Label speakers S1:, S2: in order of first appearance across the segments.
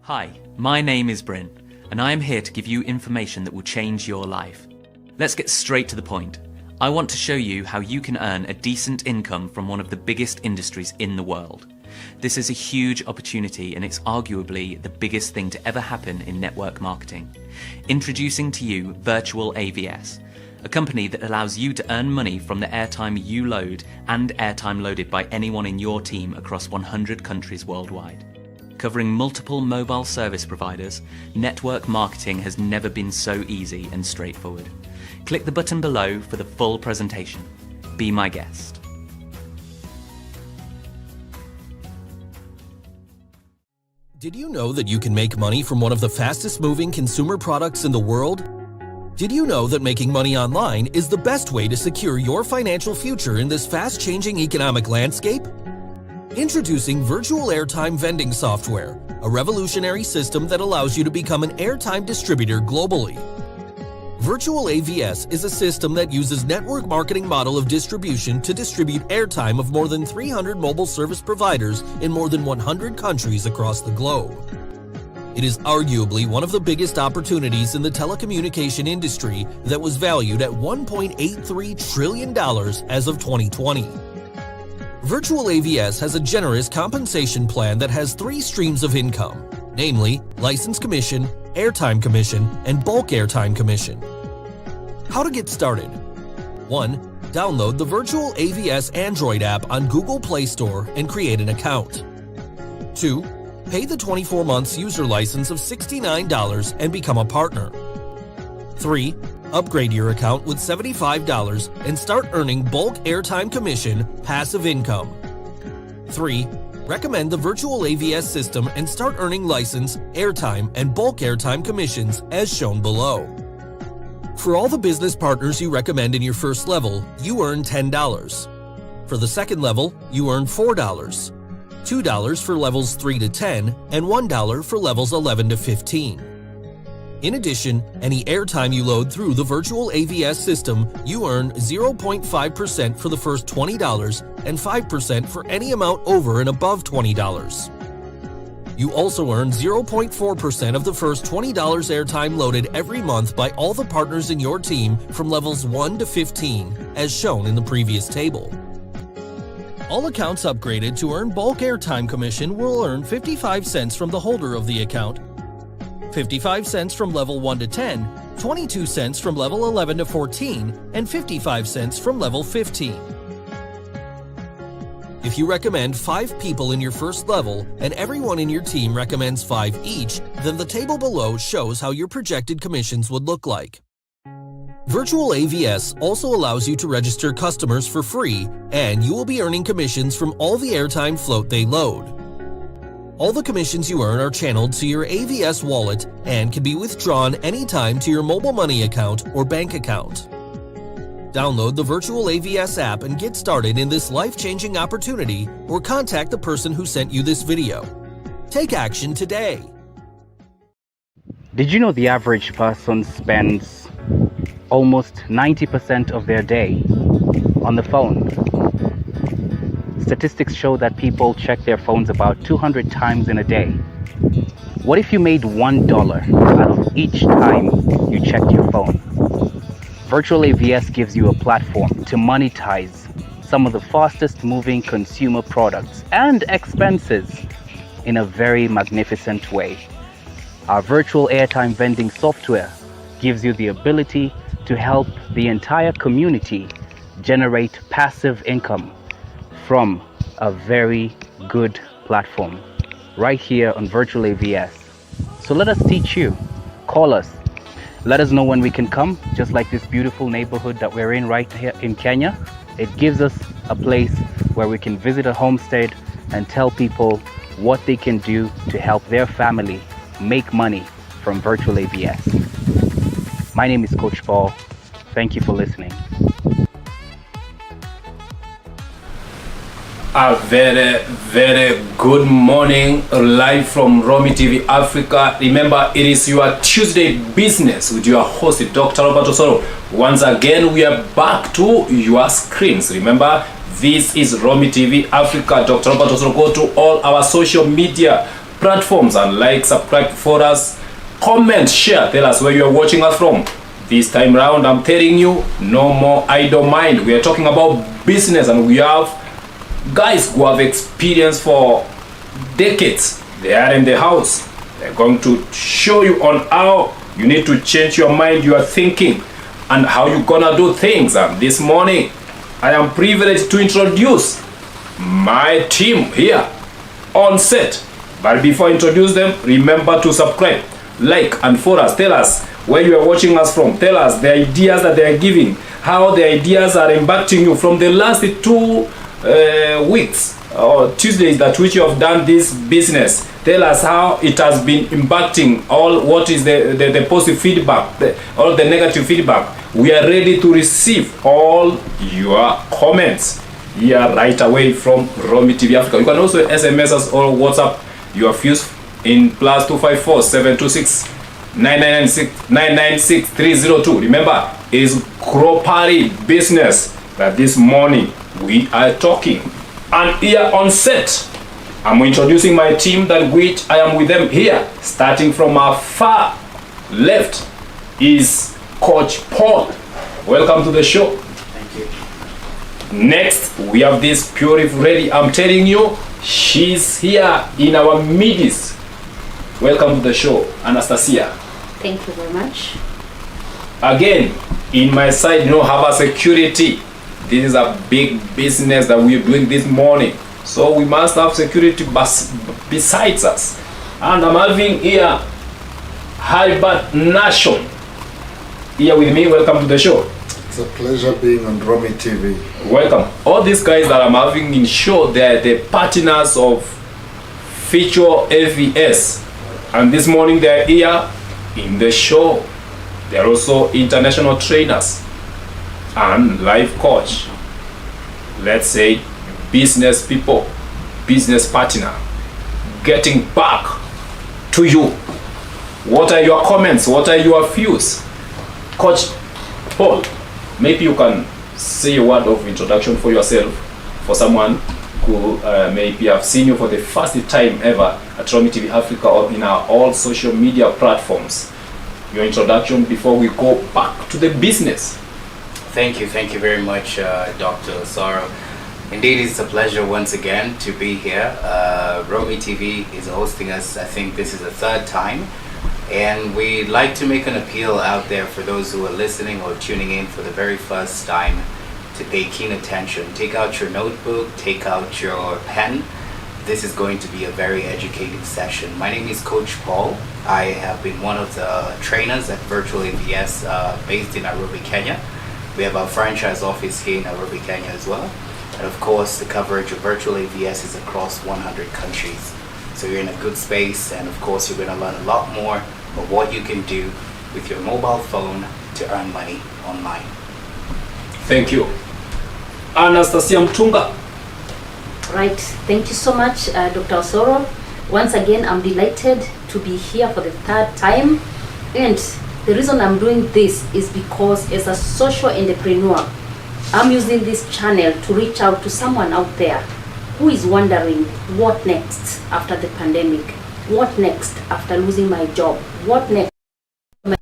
S1: Hi, my name is Bryn, and I am here to give you information that will change your life. Let's get straight to the point. I want to show you how you can earn a decent income from one of the biggest industries in the world. This is a huge opportunity, and it's arguably the biggest thing to ever happen in network marketing. Introducing to you Virtual AVS, a company that allows you to earn money from the airtime you load and airtime loaded by anyone in your team across 100 countries worldwide. Covering multiple mobile service providers, network marketing has never been so easy and straightforward. Click the button below for the full presentation. Be my guest.
S2: Did you know that you can make money from one of the fastest moving consumer products in the world? Did you know that making money online is the best way to secure your financial future in this fast-changing economic landscape? Introducing Virtual Airtime Vending Software, a revolutionary system that allows you to become an airtime distributor globally. Virtual AVS is a system that uses network marketing model of distribution to distribute airtime of more than 300 mobile service providers in more than 100 countries across the globe. It is arguably one of the biggest opportunities in the telecommunication industry that was valued at $1.83 trillion as of 2020. Virtual AVS has a generous compensation plan that has 3 streams of income, namely license commission, airtime commission, and bulk airtime commission. How to get started? 1. Download the Virtual AVS Android app on Google Play Store and create an account. 2. Pay the 24 months user license of $69 and become a partner. 3. Upgrade your account with $75 and start earning bulk airtime commission passive income. 3. Recommend the Virtual AVS system and start earning license, airtime, and bulk airtime commissions as shown below. For all the business partners you recommend in your first level, you earn $10. For the second level, you earn $4, $2 for levels 3 to 10, and $1 for levels 11 to 15. In addition, any airtime you load through the Virtual AVS system, you earn 0.5% for the first $20 and 5% for any amount over and above $20. You also earn 0.4% of the first $20 airtime loaded every month by all the partners in your team from levels 1 to 15, as shown in the previous table. All accounts upgraded to earn bulk airtime commission will earn 55 cents from the holder of the account, 55 cents from level 1 to 10, 22 cents from level 11 to 14, and 55 cents from level 15. If you recommend 5 people in your first level and everyone in your team recommends 5 each, then the table below shows how your projected commissions would look like. Virtual AVS also allows you to register customers for free, and you will be earning commissions from all the airtime float they load. All the commissions you earn are channeled to your AVS wallet and can be withdrawn anytime to your mobile money account or bank account. Download the Virtual AVS app and get started in this life-changing opportunity, or contact the person who sent you this video. Take action today.
S3: Did you know the average person spends almost 90% of their day on the phone? Statistics show that people check their phones about 200 times in a day. What if you made $1 out of each time you checked your phone? Virtual AVS gives you a platform to monetize some of the fastest moving consumer products and expenses in a very magnificent way. Our virtual airtime vending software gives you the ability to help the entire community generate passive income from a very good platform right here on Virtual AVS. So let us teach you. Call us. Let us know when we can come, just like this beautiful neighborhood that we're in right here in Kenya. It gives us a place where we can visit a homestead and tell people what they can do to help their family make money from Virtual AVS. My name is Coach Paul. Thank you for listening.
S4: A very good morning, live from ROMI TV Africa. Remember, it is your Tuesday business with your host, Dr. Roberto Soro. Once again, we are back to your screens. Remember, this is ROMI TV Africa. Dr. Roberto Soro. Go to all our social media platforms and like, subscribe for us, comment, share, tell us where you are watching us from. This time round, I'm telling you, no more idle mind. We are talking about business, and we have guys who have experience for decades. They are in the house. They're going to show you on how you need to change your mind, your thinking, and how you're gonna do things. And this morning, I am privileged to introduce my team here on set. But before I introduce them, remember to subscribe, like, and follow us. Tell us where you are watching us from. Tell us the ideas that they are giving, how the ideas are impacting you from the last 2 weeks or Tuesdays that which you have done this business. Tell us how it has been impacting, all what is the positive feedback, all the negative feedback. We are ready to receive all your comments here right away from ROMI TV Africa. You can also SMS us or WhatsApp your views in +254 726 996 302. Remember, it is properly business that this morning we are talking. And here on set, I'm introducing my team that which I am with them here. Starting from our far left is Coach Paul. Welcome to the show.
S5: Thank you.
S4: Next, we have this beautiful lady. I'm telling you, she's here in our midst. Welcome to the show, Anastasia.
S6: Thank you very much.
S4: Again, in my side, have a security. This is a big business that we're doing this morning. So we must have security besides us. And I'm having here Halbert Nation here with me. Welcome to the show.
S7: It's a pleasure being on ROMI TV.
S4: Welcome. All these guys that I'm having in show, they're the partners of Feature AVS. And this morning they're here in the show. They're also international trainers and life coach. Let's say business people, business partner. Getting back to you. What are your comments? What are your views? Coach Paul, maybe you can say a word of introduction for yourself, for someone who maybe have seen you for the first time ever at ROMI TV Africa or in our all social media platforms. Your introduction before we go back to the business.
S5: Thank you very much, Dr. Osoro. Indeed, it's a pleasure once again to be here. ROMI TV is hosting us. I think this is the 3rd time. And we'd like to make an appeal out there for those who are listening or tuning in for the very first time to pay keen attention. Take out your notebook, take out your pen. This is going to be a very educating session. My name is Coach Paul. I have been one of the trainers at Virtual AVS based in Nairobi, Kenya. We have our franchise office here in Nairobi, Kenya as well. And of course, the coverage of Virtual AVS is across 100 countries. So you're in a good space, and of course you're going to learn a lot more of what you can do with your mobile phone to earn money online.
S4: Thank you. Anastasia Mtunga.
S6: Right. Thank you so much, Dr. Osoro. Once again, I'm delighted to be here for the 3rd time. And the reason I'm doing this is because as a social entrepreneur, I'm using this channel to reach out to someone out there who is wondering what next after the pandemic, what next after losing my job, what next am I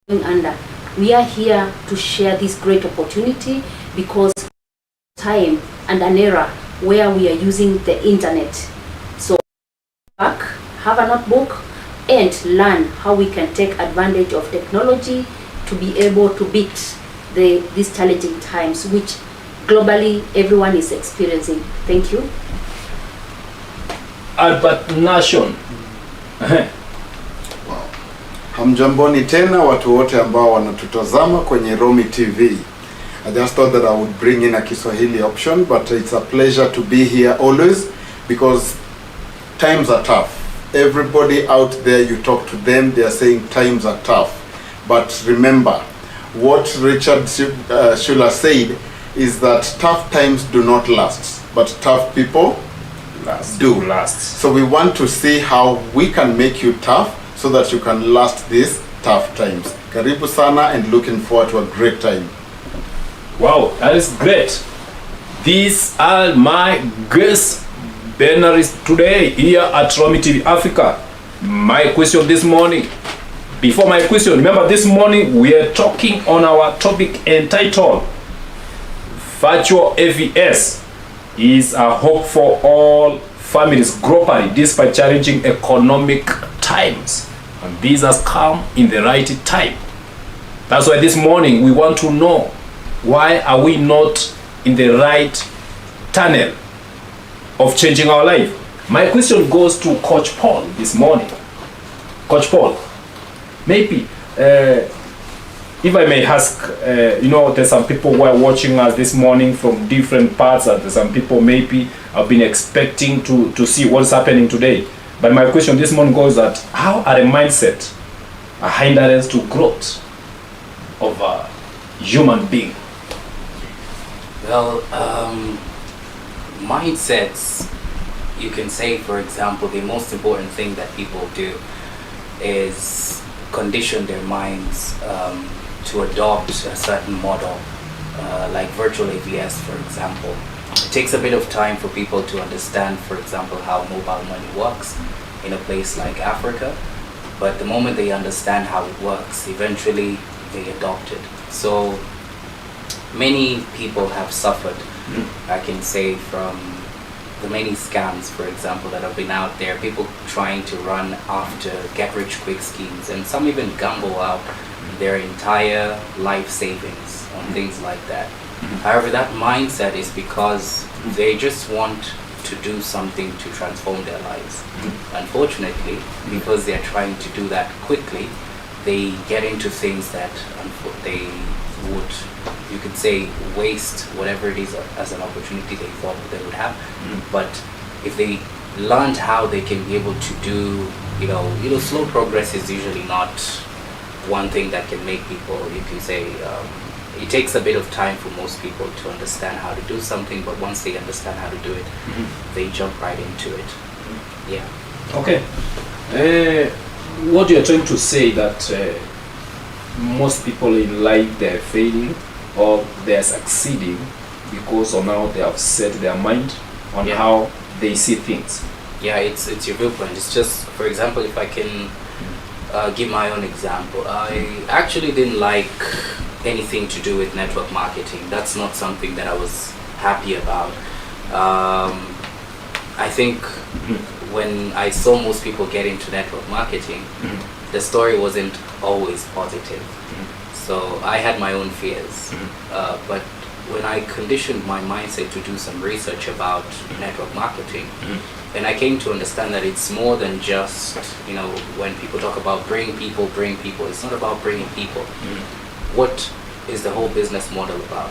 S6: going under. We are here to share this great opportunity because time and an era where we are using the internet. So back, have a notebook and learn how we can take advantage of technology to be able to beat these challenging times which globally everyone is experiencing. Thank you.
S4: Albert Nation.
S7: Hamjamboni tena watu wote ambao wanatutazama kwenye ROMI TV. I just thought that I would bring in a Kiswahili option, but it's a pleasure to be here always because times are tough. Everybody out there, you talk to them, they are saying times are tough. But remember, what Richard Schuller said is that tough times do not last, but tough people do last. So we want to see how we can make you tough so that you can last these tough times. Karibu sana, and looking forward to a great time.
S4: Wow, that is great. These are my guests Benaris today here at ROMI TV Africa. My question this morning, before my question, remember this morning we are talking on our topic entitled Virtual AVS is a hope for all families globally despite challenging economic times, and this has come in the right time. That's why this morning we want to know, why are we not in the right tunnel of changing our life? My question goes to Coach Paul this morning. Coach Paul, maybe if I may ask, there's some people who are watching us this morning from different parts, and some people maybe have been expecting to see what's happening today. But my question this morning goes that, how are a mindset a hindrance to growth of a human being?
S5: Well, mindsets, you can say, for example, the most important thing that people do is condition their minds to adopt a certain model, like virtual AVS, for example. It takes a bit of time for people to understand, for example, how mobile money works in a place like Africa, but the moment they understand how it works, eventually they adopt it. So many people have suffered, I can say, from the many scams, for example, that have been out there, people trying to run after get-rich-quick schemes, and some even gamble out their entire life savings on things like that. However, that mindset is because they just want to do something to transform their lives. Unfortunately, because they're trying to do that quickly, they get into things that they would, you could say, waste whatever it is as an opportunity they thought they would have. But if they learned how they can be able to do, slow progress is usually not one thing that can make people, you can say, it takes a bit of time for most people to understand how to do something, but once they understand how to do it, they jump right into it. Yeah.
S4: Okay. What you're trying to say that most people in life, they're failing or they're succeeding because of now they have set their mind on how they see things.
S5: Yeah, it's your viewpoint. It's just, for example, if I can give my own example, I actually didn't like anything to do with network marketing. That's not something that I was happy about. I think when I saw most people get into network marketing, the story wasn't always positive. So I had my own fears. But when I conditioned my mindset to do some research about network marketing, and I came to understand that it's more than just, when people talk about bring people, it's not about bringing people. What is the whole business model about?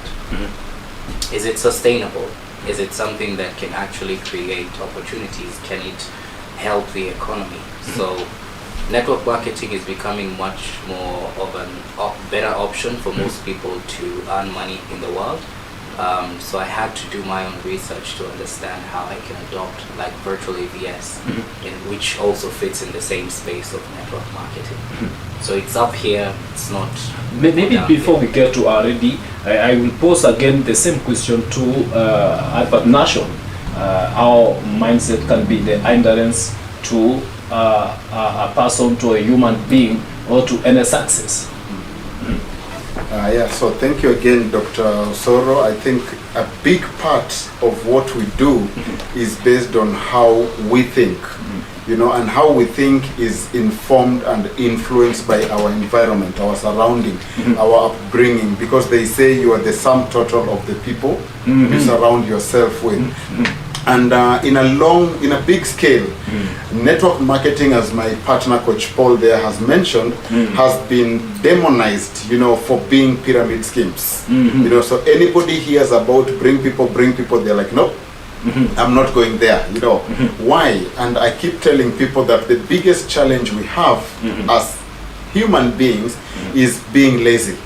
S5: Is it sustainable? Is it something that can actually create opportunities? Can it help the economy? So network marketing is becoming much more of a better option for most people to earn money in the world. So I had to do my own research to understand how I can adopt like virtual AVS, which also fits in the same space of network marketing. So it's up here, it's not...
S4: Maybe before we get to R&D, I will pose again the same question to Albert Nation. How mindset can be the hindrance to a person, to a human being, or to any success.
S7: So thank you again, Dr. Soro. I think a big part of what we do is based on how we think, and how we think is informed and influenced by our environment, our surrounding, our upbringing, because they say you are the sum total of the people you surround yourself with. And in a big scale, network marketing, as my partner Coach Paul there has mentioned, has been demonized, for being pyramid schemes. So anybody hears about bring people, they're like, nope, I'm not going there. Why? And I keep telling people that the biggest challenge we have as human beings is being lazy.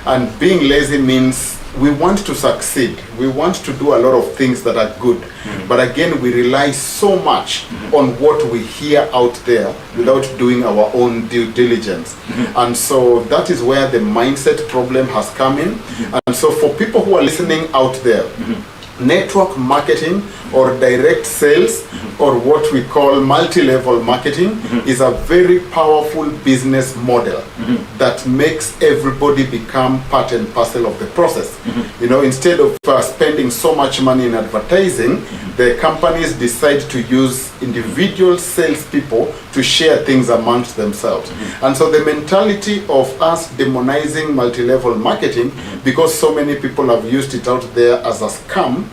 S7: And being lazy means we want to succeed. We want to do a lot of things that are good. But again, we rely so much on what we hear out there without doing our own due diligence. And so that is where the mindset problem has come in. And so for people who are listening out there, network marketing or direct sales or what we call multi-level marketing is a very powerful business model that makes everybody become part and parcel of the process. You know, instead of spending so much money in advertising, the companies decide to use individual salespeople to share things amongst themselves. And so the mentality of us demonizing multi-level marketing, because so many people have used it out there as a scam,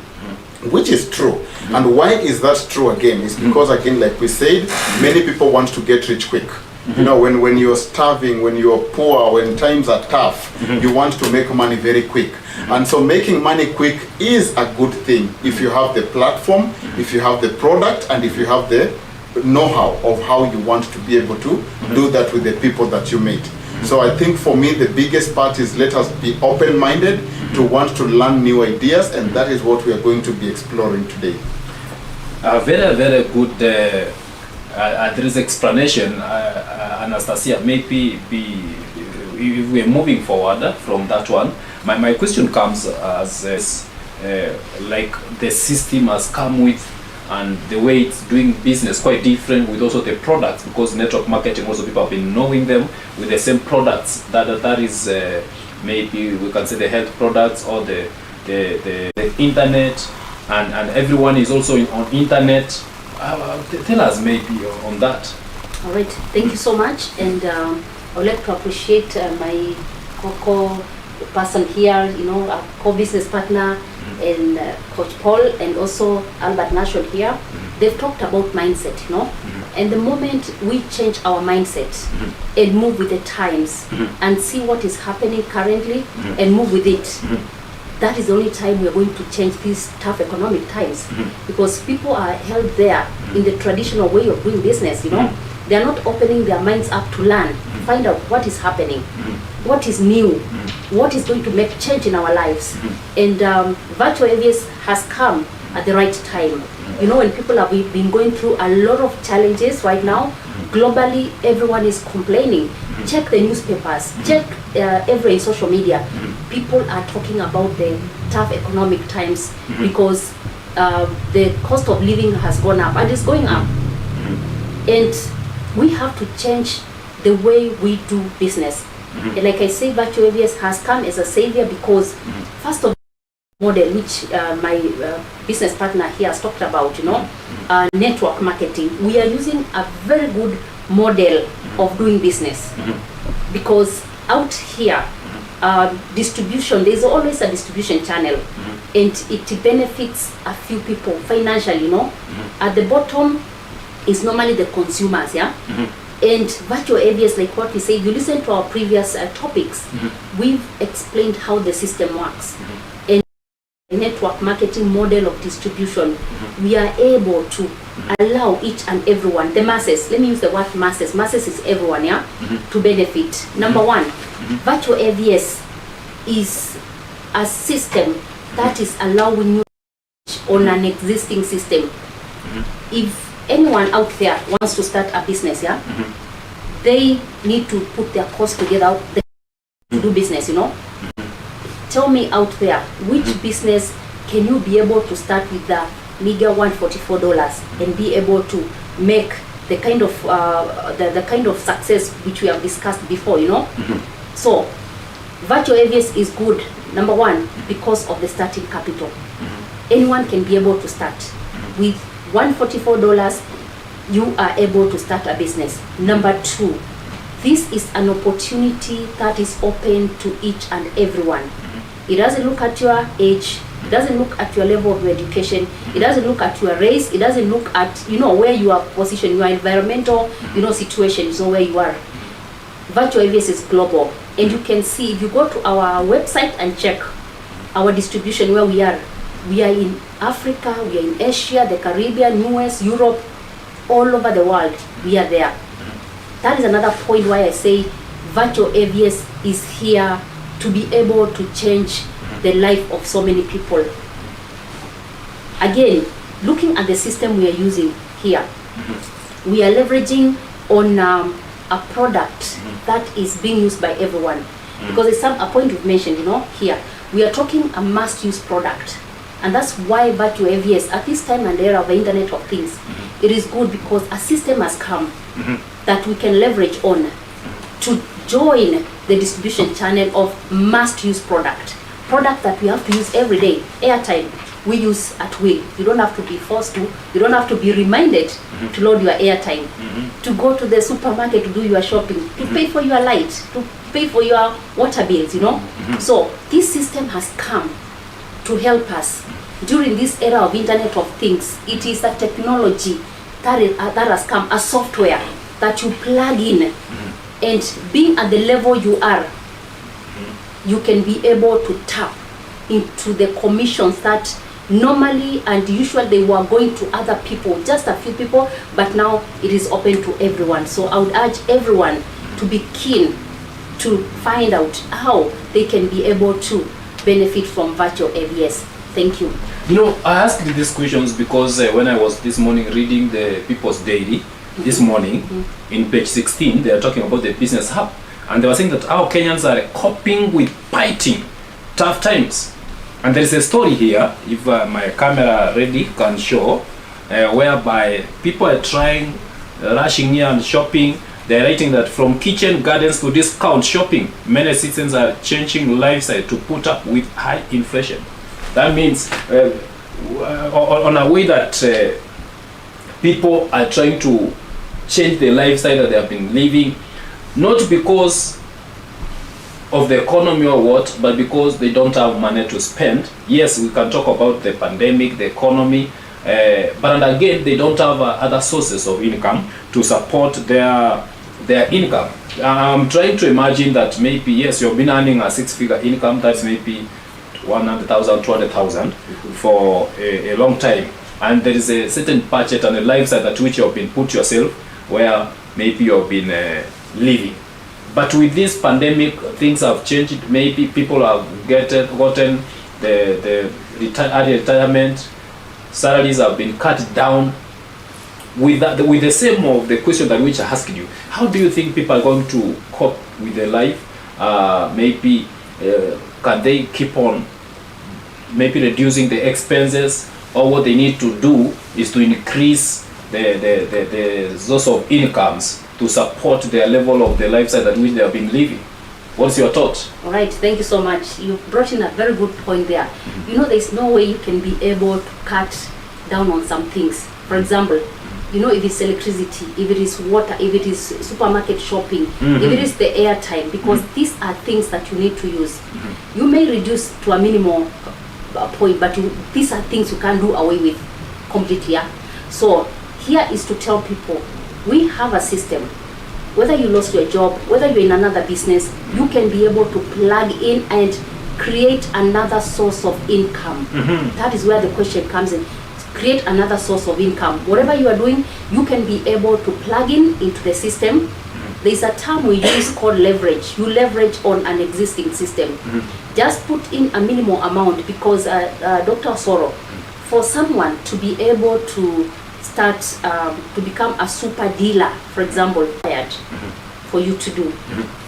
S7: which is true. And why is that true again? It's because, again, like we said, many people want to get rich quick. You know, when you're starving, when you're poor, when times are tough, you want to make money very quick. And so making money quick is a good thing if you have the platform, if you have the product, and if you have the know-how of how you want to be able to do that with the people that you meet. So I think for me, the biggest part is let us be open-minded to want to learn new ideas, and that is what we are going to be exploring today.
S4: Very, very good. There is explanation, Anastasia. Maybe if we're moving forward from that one, my question comes as like the system has come with, and the way it's doing business quite different with also the products, because network marketing also people have been knowing them with the same products that is maybe we can say the health products or the internet, and everyone is also on internet. Tell us maybe on that.
S6: All right, thank you so much, and I would like to appreciate my person here, you know, our co-business partner, and Coach Paul, and also Albert Nashon here. They've talked about mindset, you know, and the moment we change our mindset and move with the times and see what is happening currently and move with it, that is the only time we are going to change these tough economic times, because people are held there in the traditional way of doing business, you know. They are not opening their minds up to learn, find out what is happening, what is new, what is going to make change in our lives. And virtual AVS has come at the right time. You know, when people have been going through a lot of challenges right now, globally everyone is complaining. Check the newspapers, check every social media. People are talking about the tough economic times because the cost of living has gone up and it's going up. And we have to change the way we do business. And like I say, virtual AVS has come as a savior because first of all, model which my business partner here has talked about, you know, network marketing. We are using a very good model of doing business because out here, distribution, there's always a distribution channel, and it benefits a few people financially, you know. At the bottom is normally the consumers, yeah. And virtual AVS, like what we said, you listen to our previous topics, we've explained how the system works. And network marketing model of distribution, we are able to allow each and everyone, the masses, let me use the word masses is everyone, yeah, to benefit. Number one, virtual AVS is a system that is allowing you on an existing system. If anyone out there wants to start a business, yeah, they need to put their costs together to do business, you know. Tell me out there, which business can you be able to start with the meager $144 and be able to make the kind of the kind of success which we have discussed before, you know? So virtual AVS is good, number one, because of the starting capital. Anyone can be able to start with $144. You are able to start a business. Number two, this is an opportunity that is open to each and everyone. It doesn't look at your age, it doesn't look at your level of education, it doesn't look at your race, it doesn't look at, you know, where you are positioned, your environmental, you know, situation, so where you are. Virtual AVS is global, and you can see, if you go to our website and check our distribution where we are in Africa, we are in Asia, the Caribbean, US, Europe, all over the world, we are there. That is another point why I say virtual AVS is here to be able to change the life of so many people. Again, looking at the system we are using here, we are leveraging on a product that is being used by everyone. Because it's a point we've mentioned, you know, here, we are talking a must-use product. And that's why virtual AVS, at this time and era of the Internet of Things, it is good because a system has come that we can leverage on to join the distribution channel of must-use product that we have to use every day. Airtime, we use at will. You don't have to be forced to, you don't have to be reminded to load your airtime, to go to the supermarket to do your shopping, to pay for your light, to pay for your water bills, you know. So this system has come to help us during this era of Internet of Things. It is a technology that has come, a software that you plug in, and being at the level you are, you can be able to tap into the commissions that normally and usually they were going to other people, just a few people, but now it is open to everyone. So I would urge everyone to be keen to find out how they can be able to benefit from virtual AVS. Thank you.
S4: You know, I asked these questions because when I was this morning reading the People's Daily, this morning, in page 16, they are talking about the business hub. And they were saying that our Kenyans are coping with fighting tough times. And there is a story here, if my camera ready can show, whereby people are trying, rushing here and shopping. They're writing that from kitchen gardens to discount shopping, many citizens are changing lifestyle to put up with high inflation. That means on a way that people are trying to change the lifestyle that they have been living, not because of the economy or what, but because they don't have money to spend. Yes, we can talk about the pandemic, the economy, but again, they don't have other sources of income to support their income. I'm trying to imagine that maybe, yes, you've been earning a six-figure income, that's maybe 100,000, 200,000 for a long time, and there is a certain budget and a lifestyle at which you've been put yourself, where maybe you've been living. But with this pandemic, things have changed. Maybe people have gotten the early retirement, salaries have been cut down. With the same of the question that which I asked you, how do you think people are going to cope with their life? Maybe can they keep on maybe reducing the expenses, or what they need to do is to increase the source of incomes to support their level of the lifestyle that which they have been living? What's your thought?
S6: All right, thank you so much. You brought in a very good point there. You know, there's no way you can be able to cut down on some things. For example, you know, if it's electricity, if it is water, if it is supermarket shopping, if it is the airtime, because these are things that you need to use. You may reduce to a minimum point, but these are things you can't do away with completely. Yeah? So here is to tell people, we have a system. Whether you lost your job, whether you're in another business, you can be able to plug in and create another source of income. That is where the question comes in. Create another source of income. Whatever you are doing, you can be able to plug into the system. There's a term we use called leverage. You leverage on an existing system. Just put in a minimum amount, because Dr. Soro, for someone to be able to start to become a super dealer, for example, for you to do.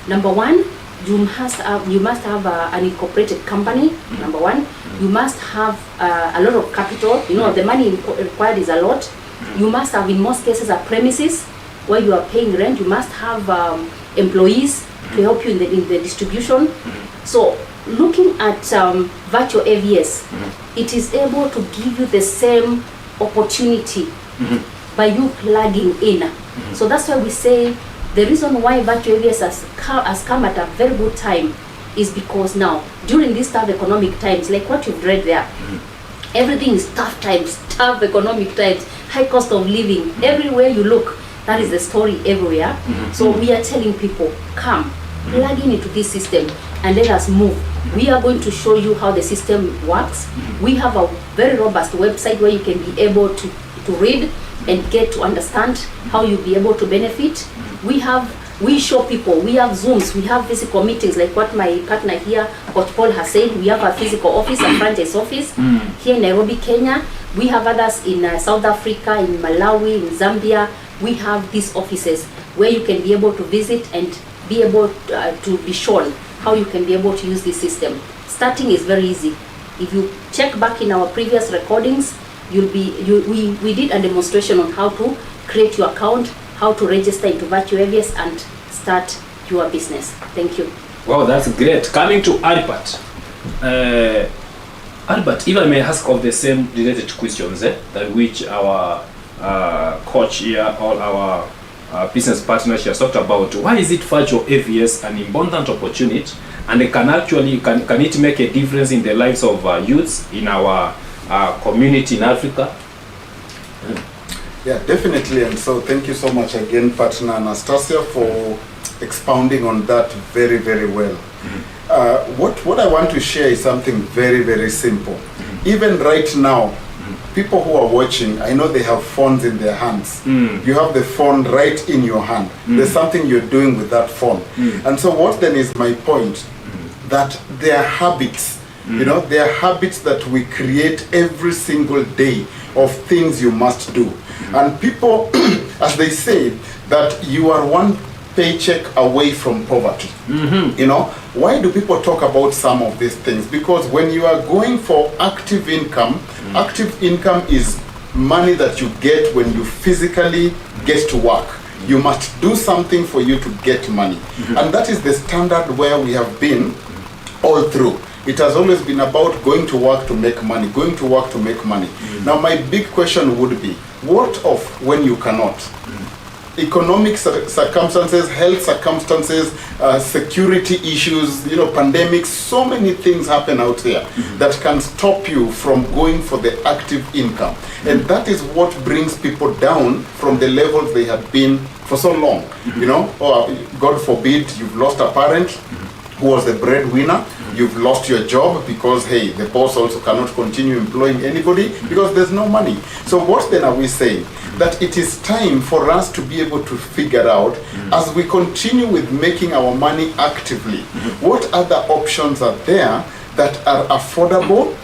S6: Number one, you must have an incorporated company. Number one, you must have a lot of capital. You know, the money required is a lot. You must have, in most cases, a premises where you are paying rent. You must have employees to help you in the distribution. So looking at virtual AVS, it is able to give you the same opportunity by you plugging in. So that's why we say the reason why virtual AVS has come at a very good time is because now, during these tough economic times, like what you've read there, everything is tough times, tough economic times, high cost of living. Everywhere you look, that is the story everywhere. So we are telling people, come, plug into this system and let us move. We are going to show you how the system works. We have a very robust website where you can be able to read and get to understand how you'll be able to benefit. We show people, we have Zooms, we have physical meetings, like what my partner here, Coach Paul, has said. We have a physical office, a franchise office here in Nairobi, Kenya. We have others in South Africa, in Malawi, in Zambia. We have these offices where you can be able to visit and be able to be shown how you can be able to use this system. Starting is very easy. If you check back in our previous recordings, we did a demonstration on how to create your account, how to register into Virtual AVS and start your business. Thank you.
S4: Wow, that's great. Coming to Albert. Albert, if I may ask of the same related questions that which our coach here, all our business partners has talked about. Why is it Virtual AVS an important opportunity, and it can it make a difference in the lives of youths in our community in Africa?
S7: Yeah, definitely. And so thank you so much again, partner Anastasia, for expounding on that very, very well. What I want to share is something very, very simple. Even right now, people who are watching, I know they have phones in their hands. You have the phone right in your hand. There's something you're doing with that phone. And so what then is my point? That there are habits, you know, there are habits that we create every single day of things you must do. And people, as they say, that you are one paycheck away from poverty. You know, why do people talk about some of these things? Because when you are going for active income is money that you get when you physically get to work. You must do something for you to get money. And that is the standard where we have been all through. It has always been about going to work to make money, going to work to make money. Now my big question would be, what of when you cannot? Economic circumstances, health circumstances, security issues, you know, pandemics, so many things happen out there that can stop you from going for the active income. And that is what brings people down from the levels they had been for so long. You know, or God forbid, you've lost a parent who was the breadwinner. You've lost your job because, hey, the boss also cannot continue employing anybody because there's no money. So what then are we saying? That it is time for us to be able to figure out, as we continue with making our money actively, what other options are there that are affordable,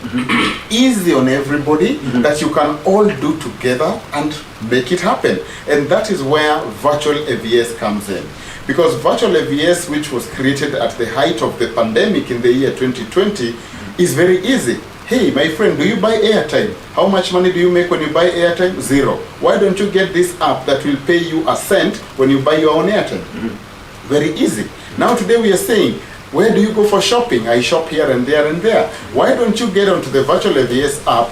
S7: easy on everybody, that you can all do together and make it happen. And that is where Virtual AVS comes in. Because Virtual AVS, which was created at the height of the pandemic in the year 2020, is very easy. Hey, my friend, do you buy airtime? How much money do you make when you buy airtime? 0. Why don't you get this app that will pay you a cent when you buy your own airtime? Very easy. Now today we are saying, where do you go for shopping? I shop here and there and there. Why don't you get onto the Virtual AVS app,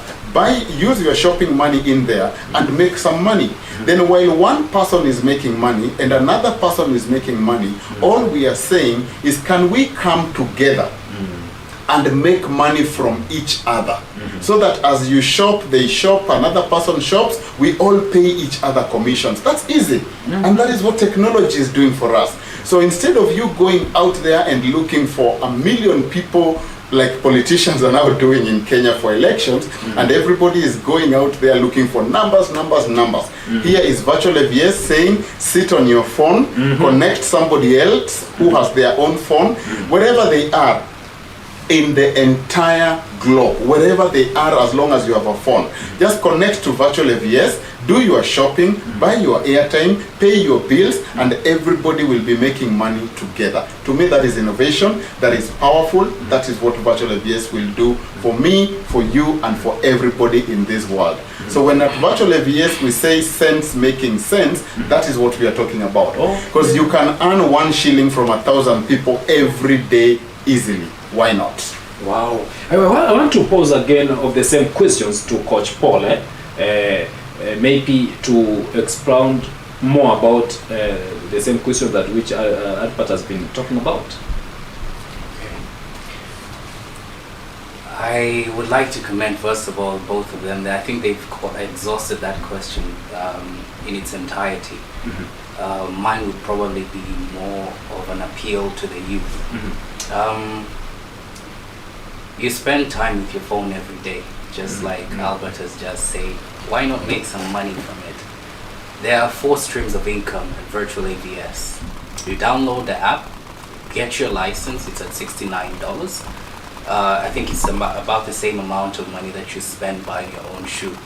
S7: use your shopping money in there and make some money? Then while one person is making money and another person is making money, all we are saying is, can we come together and make money from each other? So that as you shop, they shop, another person shops, we all pay each other commissions. That's easy. And that is what technology is doing for us. So instead of you going out there and looking for 1 million people like politicians are now doing in Kenya for elections, and everybody is going out there looking for numbers. Here is Virtual AVS saying, sit on your phone, connect somebody else who has their own phone, wherever they are in the entire globe, wherever they are, as long as you have a phone. Just connect to Virtual AVS, do your shopping, buy your airtime, pay your bills, and everybody will be making money together. To me, that is innovation, that is powerful, that is what Virtual AVS will do for me, for you, and for everybody in this world. So when at Virtual AVS we say sense making sense, that is what we are talking about. Because you can earn 1 shilling from 1,000 people every day easily. Why not?
S4: Wow. I want to pose again of the same questions to Coach Paul, maybe to expound more about the same question that which Albert has been talking about.
S5: Okay. I would like to commend, first of all, both of them. I think they've exhausted that question in its entirety. Mine would probably be more of an appeal to the youth. You spend time with your phone every day, just like Albert has just said. Why not make some money from it? There are 4 streams of income at Virtual AVS. You download the app, get your license, it's at $69. I think it's about the same amount of money that you spend buying your own shoe.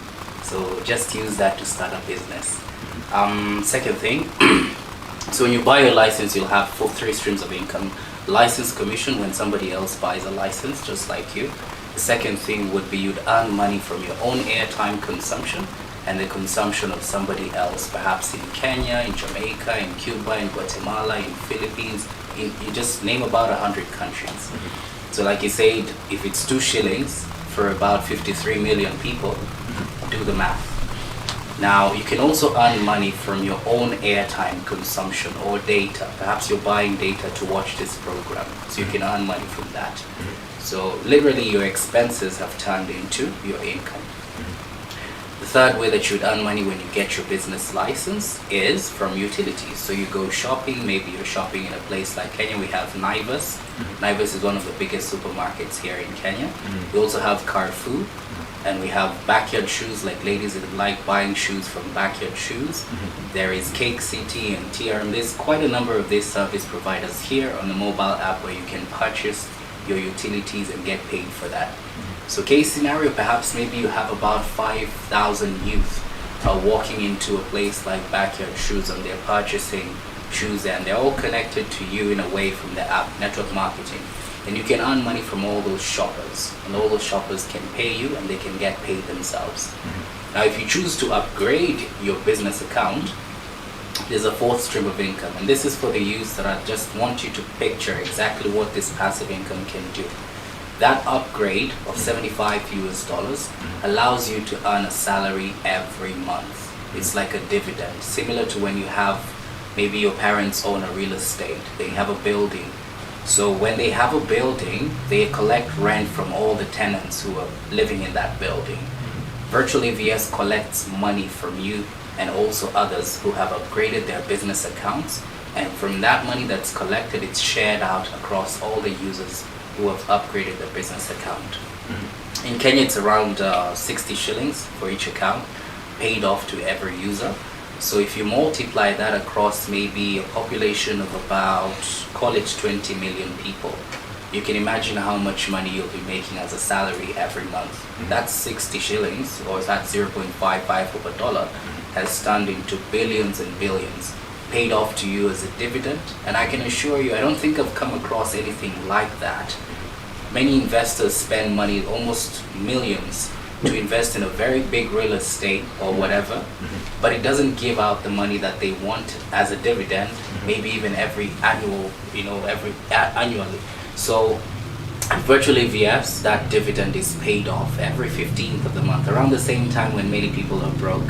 S5: So just use that to start a business. Second thing, so when you buy your license, you'll have 3 streams of income. License commission when somebody else buys a license, just like you. The second thing would be you'd earn money from your own airtime consumption and the consumption of somebody else, perhaps in Kenya, in Jamaica, in Cuba, in Guatemala, in Philippines, you just name about 100 countries. So like you said, if it's 2 shillings for about 53 million people, do the math. Now, you can also earn money from your own airtime consumption or data. Perhaps you're buying data to watch this program, so you can earn money from that. So literally your expenses have turned into your income. The third way that you'd earn money when you get your business license is from utilities. So you go shopping, maybe you're shopping in a place like Kenya. We have Naivas. Naivas is one of the biggest supermarkets here in Kenya. We also have Carrefour, and we have backyard shoes, like ladies that like buying shoes from backyard shoes. There is Cake City and TRM. There's quite a number of these service providers here on the mobile app where you can purchase your utilities and get paid for that. So case scenario, perhaps maybe you have about 5,000 youth walking into a place like Backyard Shoes and they're purchasing shoes and they're all connected to you in a way from the app, network marketing. And you can earn money from all those shoppers, and all those shoppers can pay you and they can get paid themselves. Now if you choose to upgrade your business account, there's a fourth stream of income, and this is for the youth that I just want you to picture exactly what this passive income can do. That upgrade of $75 allows you to earn a salary every month. It's like a dividend, similar to when you have, maybe your parents own a real estate, they have a building. So when they have a building, they collect rent from all the tenants who are living in that building. Virtual AVS collects money from you and also others who have upgraded their business accounts, and from that money that's collected, it's shared out across all the users who have upgraded their business account. In Kenya, it's around 60 shillings for each account, paid off to every user. So if you multiply that across maybe a population of about, call it 20 million people, you can imagine how much money you'll be making as a salary every month. That's 60 shillings, or that's 0.55 of a dollar, has turned into billions and billions, paid off to you as a dividend. And I can assure you, I don't think I've come across anything like that. Many investors spend money, almost millions, to invest in a very big real estate or whatever, but it doesn't give out the money that they want as a dividend, maybe even every annual, annually. So Virtual AVS, that dividend is paid off every 15th of the month, around the same time when many people are broke.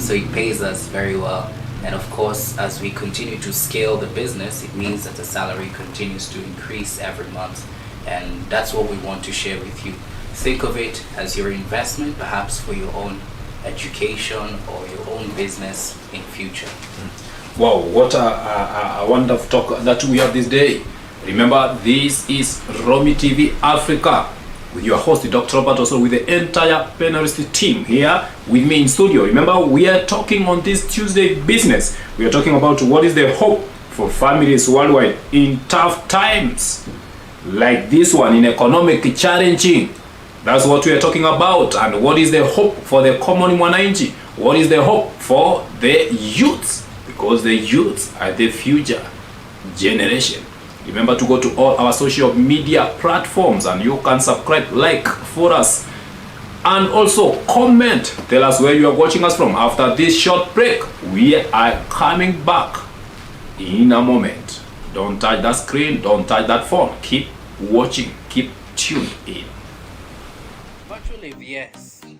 S5: So it pays us very well. And of course, as we continue to scale the business, it means that the salary continues to increase every month. And that's what we want to share with you. Think of it as your investment, perhaps for your own education or your own business in future.
S4: Wow, what a wonderful talk that we have this day. Remember, this is ROMI TV Africa with your host, Dr. Robert, also with the entire panelist team here with me in studio. Remember, we are talking on this Tuesday business. We are talking about what is the hope for families worldwide in tough times like this one, in economic challenging. That's what we are talking about. And what is the hope for the common mwananchi? What is the hope for the youths? Because the youths are the future generation. Remember to go to all our social media platforms and you can subscribe, like for us, and also comment. Tell us where you are watching us from. After this short break, we are coming back in a moment. Don't touch that screen, don't touch that phone. Keep watching, keep tuned in.
S5: Virtual AVS.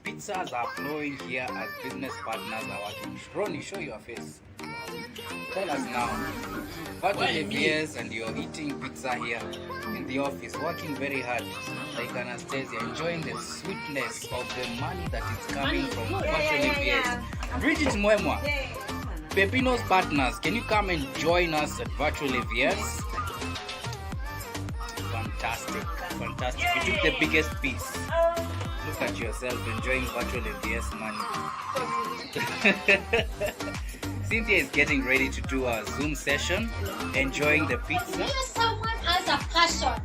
S5: Pizzas are flowing here as business partners are working. Ronnie, show your face. Tell us now. Virtual AVS, and you're eating pizza here in the office, working very hard like Anastasia, enjoying the sweetness of the money that is coming from Virtual AVS. Bridget Mwemwa, Pepino's partners, can you come and join us at Virtual AVS? Fantastic, fantastic. You took the biggest piece. Look at yourself enjoying Virtual AVS money. Cynthia is getting ready to do a Zoom session, enjoying the pizza.
S8: When someone has a passion,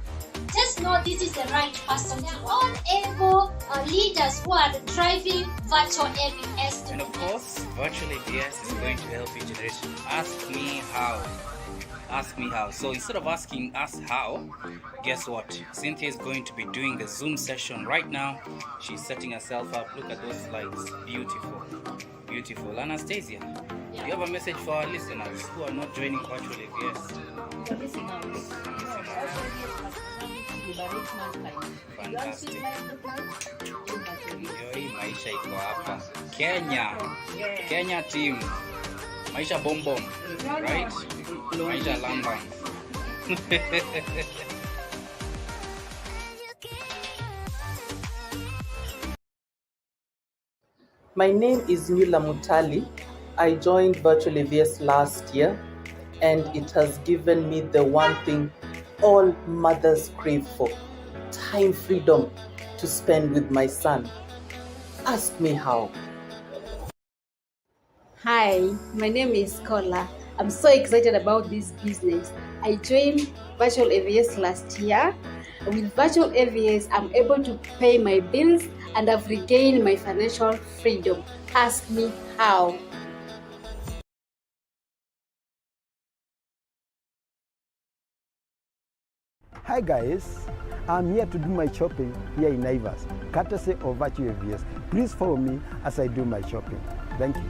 S8: just know this is the right person. They are all able leaders who are driving Virtual AVS.
S5: And of course, Virtual AVS is going to help you generate. Ask me how. Ask me how. So instead of asking us how, guess what? Cynthia is going to be doing the Zoom session right now. She's setting herself up. Look at those slides. Beautiful. Beautiful. Anastasia, do you have a message for our listeners who are not joining virtual AVS? Fantastic. Ndio hii maisha iko hapa. Kenya team. Maisha bombom, right? Maisha lamba.
S9: My name is Nula Mutali. I joined Virtual AVS last year, and it has given me the one thing all mothers crave for: time freedom to spend with my son. Ask me how.
S10: Hi, my name is Kola. I'm so excited about this business. I joined Virtual AVS last year. With Virtual AVS, I'm able to pay my bills and I've regained my financial freedom. Ask me how.
S11: Hi guys, I'm here to do my shopping here in Naivas, courtesy of Virtual AVS. Please follow me as I do my shopping. Thank you.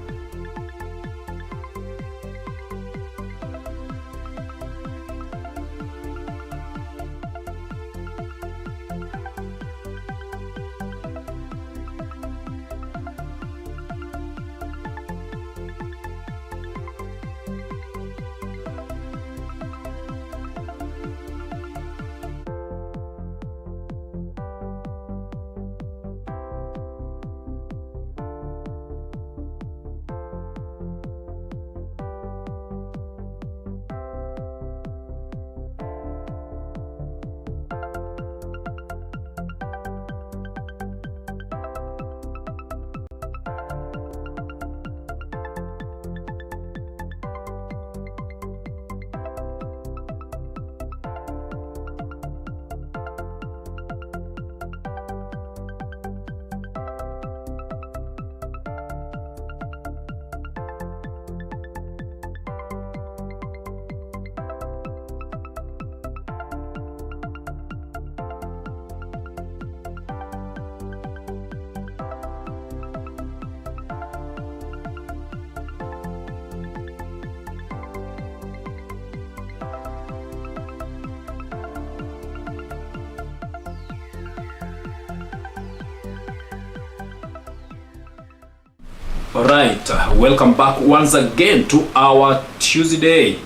S4: Alright, welcome back once again to our Tuesday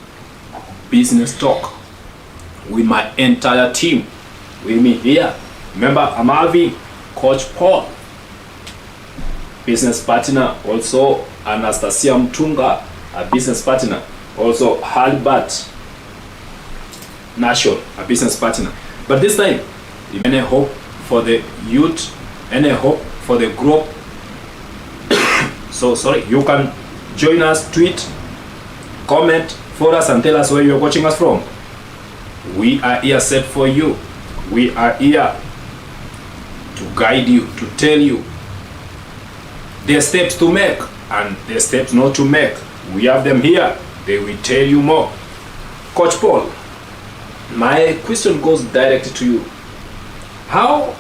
S4: business talk with my entire team. With me here, remember, I'm Avi, Coach Paul, business partner, also Anastasia Mtunga, a business partner, also Halbert Nation, a business partner. But this time, any hope for the youth, any hope for the group. So sorry, you can join us, tweet, comment for us and tell us where you're watching us from. We are here set for you. We are here to guide you, to tell you the steps to make and the steps not to make. We have them here. They will tell you more. Coach Paul, my question goes directly to you. How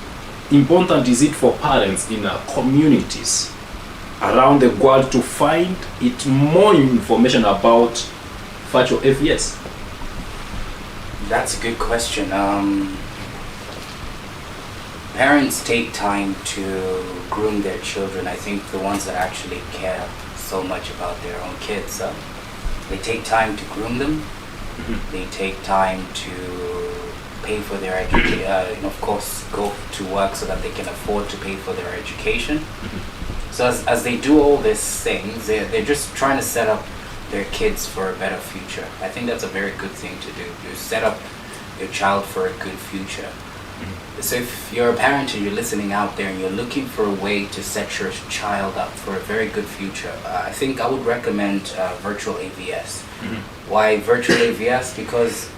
S4: important is it for parents in our communities around the world to find it more information about virtual AVS?
S5: That's a good question. Parents take time to groom their children. I think the ones that actually care so much about their own kids, they take time to groom them. Mm-hmm. They take time to pay for their education, and of course go to work so that they can afford to pay for their education. Mm-hmm. So as they do all these things, they're just trying to set up their kids for a better future. I think that's a very good thing to do. You set up your child for a good future. Mm-hmm. So if you're a parent and you're listening out there and you're looking for a way to set your child up for a very good future, I think I would recommend Virtual AVS. Mm-hmm. Why Virtual AVS? Because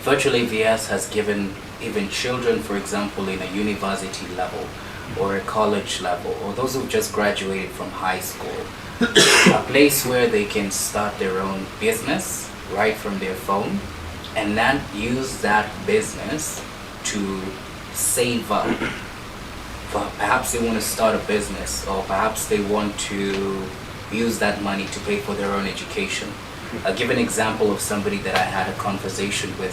S5: Virtual AVS has given even children, for example, in a university level or a college level, or those who've just graduated from high school, a place where they can start their own business right from their phone, and then use that business to save up. Perhaps they want to start a business, or perhaps they want to use that money to pay for their own education. I'll give an example of somebody that I had a conversation with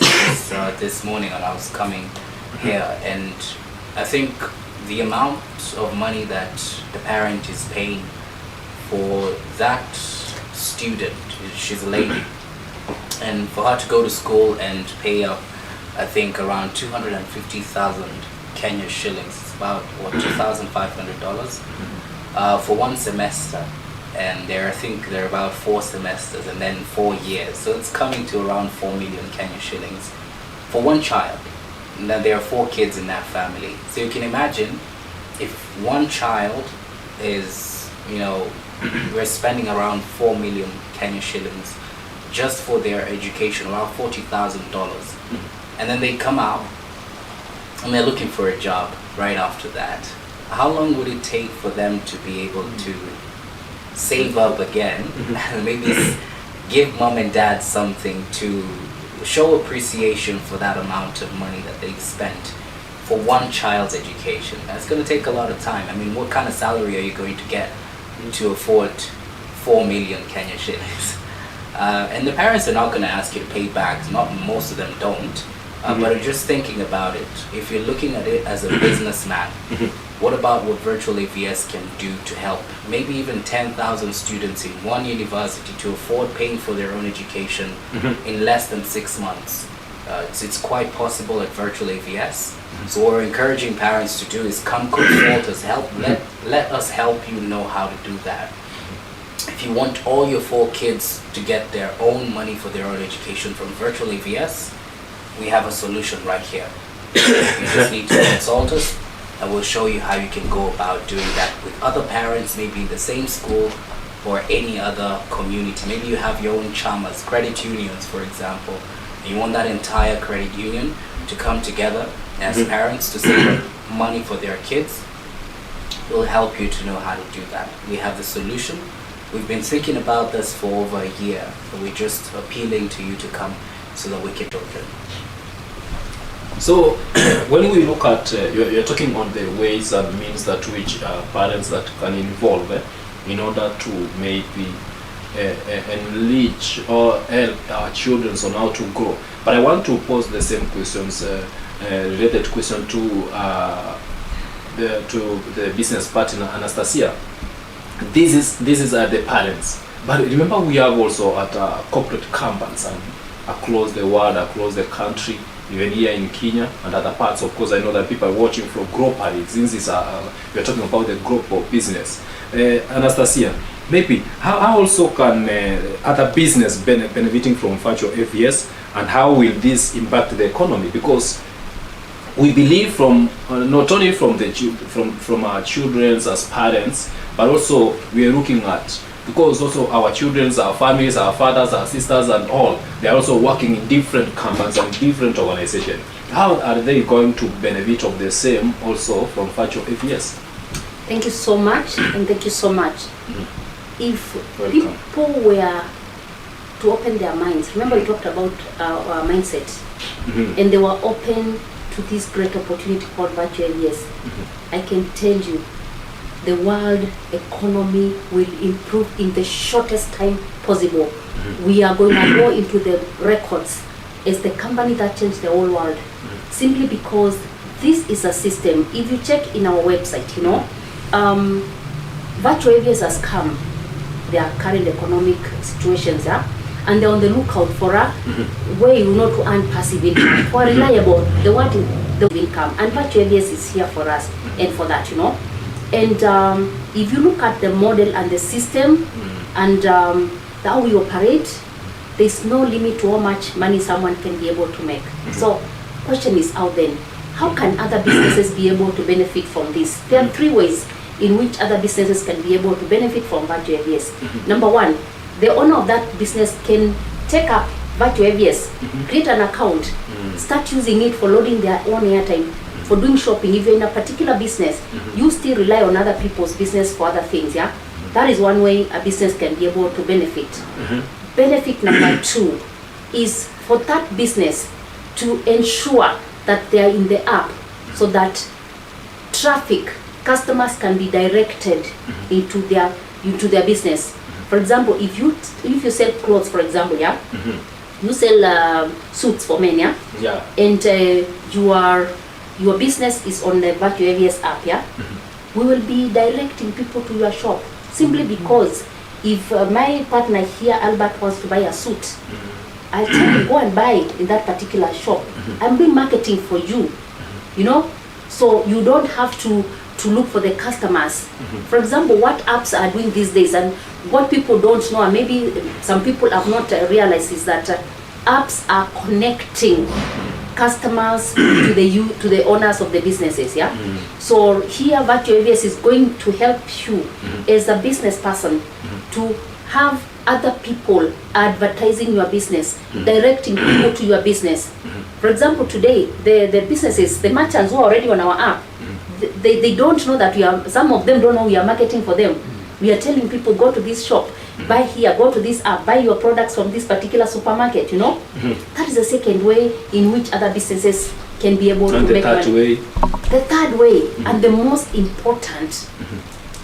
S5: this morning when I was coming here, and I think the amount of money that the parent is paying for that student, she's a lady, and for her to go to school and pay up, I think around 250,000 Kenya shillings, it's about what, $2,500 for one semester. And I think there are about 4 semesters and then 4 years. So it's coming to around 4 million Kenya shillings for one child. And then there are 4 kids in that family. So you can imagine if one child is, we're spending around 4 million Kenya shillings just for their education, around $40,000. And then they come out and they're looking for a job right after that. How long would it take for them to be able to save up again and maybe give mom and dad something to show appreciation for that amount of money that they spent for one child's education? That's going to take a lot of time. I mean, what kind of salary are you going to get to afford 4 million Kenya shillings? And the parents are not going to ask you to pay back. Not most of them don't. But just thinking about it, if you're looking at it as a businessman, what about what virtual AVS can do to help maybe even 10,000 students in one university to afford paying for their own education in less than 6 months? It's quite possible at virtual AVS. So what we're encouraging parents to do is come consult us, let us help you know how to do that. If you want all your 4 kids to get their own money for their own education from virtual AVS, we have a solution right here. You just need to consult us, and we'll show you how you can go about doing that with other parents, maybe in the same school or any other community. Maybe you have your own chamas, credit unions, for example. You want that entire credit union to come together as parents to save money for their kids. We'll help you to know how to do that. We have the solution. We've been thinking about this for over a year, but we're just appealing to you to come so that we can do it.
S4: So when we look at, you're talking on the ways and means that which parents that can involve in order to maybe enrich or help our children on how to grow. But I want to pose the same questions, related question to the business partner, Anastasia. This is the parents. But remember, we have also at corporate companies and across the world, across the country, even here in Kenya and other parts. Of course, I know that people are watching from globally, since we're talking about the global business. Anastasia, maybe how also can other business benefiting from virtual AVS, and how will this impact the economy? Because we believe from not only from our children as parents, but also we are looking at, because also our children, our families, our fathers, our sisters and all, they are also working in different companies and different organizations. How are they going to benefit of the same also from virtual AVS?
S6: Thank you so much, and thank you so much. If people were to open their minds, remember we talked about our mindset, and they were open to this great opportunity called virtual AVS, I can tell you, the world economy will improve in the shortest time possible. We are going to go into the records as the company that changed the whole world, simply because this is a system. If you check in our website, virtual AVS has come, their current economic situations, and they're on the lookout for a way not to earn passive income, for reliable, they want the income, and virtual AVS is here for us and for that, And if you look at the model and the system and how we operate, there's no limit to how much money someone can be able to make. So question is out then, how can other businesses be able to benefit from this? There are 3 ways in which other businesses can be able to benefit from virtual AVS. Number 1, the owner of that business can take up virtual AVS, create an account, start using it for loading their own airtime, for doing shopping. If you're in a particular business, you still rely on other people's business for other things, That is one way a business can be able to benefit. Benefit number 2, is for that business to ensure that they are in the app so that traffic, customers can be directed into their business. For example, if you sell clothes, for example, you sell suits for men, and your business is on the Virtual AVS app, we will be directing people to your shop simply because if my partner here, Albert, wants to buy a suit, I tell him go and buy in that particular shop. I'm doing marketing for you, so you don't have to look for the customers. For example, what apps are doing these days, and what people don't know, and maybe some people have not realized, is that apps are connecting customers to the owners of the businesses. So here Virtual AVS is going to help you as a business person to have other people advertising your business, directing people to your business. For example, today the businesses, the merchants who are already on our app, they don't know that some of them don't know we are marketing for them. We are telling people, go to this shop, buy here, go to this app, buy your products from this particular supermarket, That is the second way in which other businesses can be able to make money. The third way, and the most important,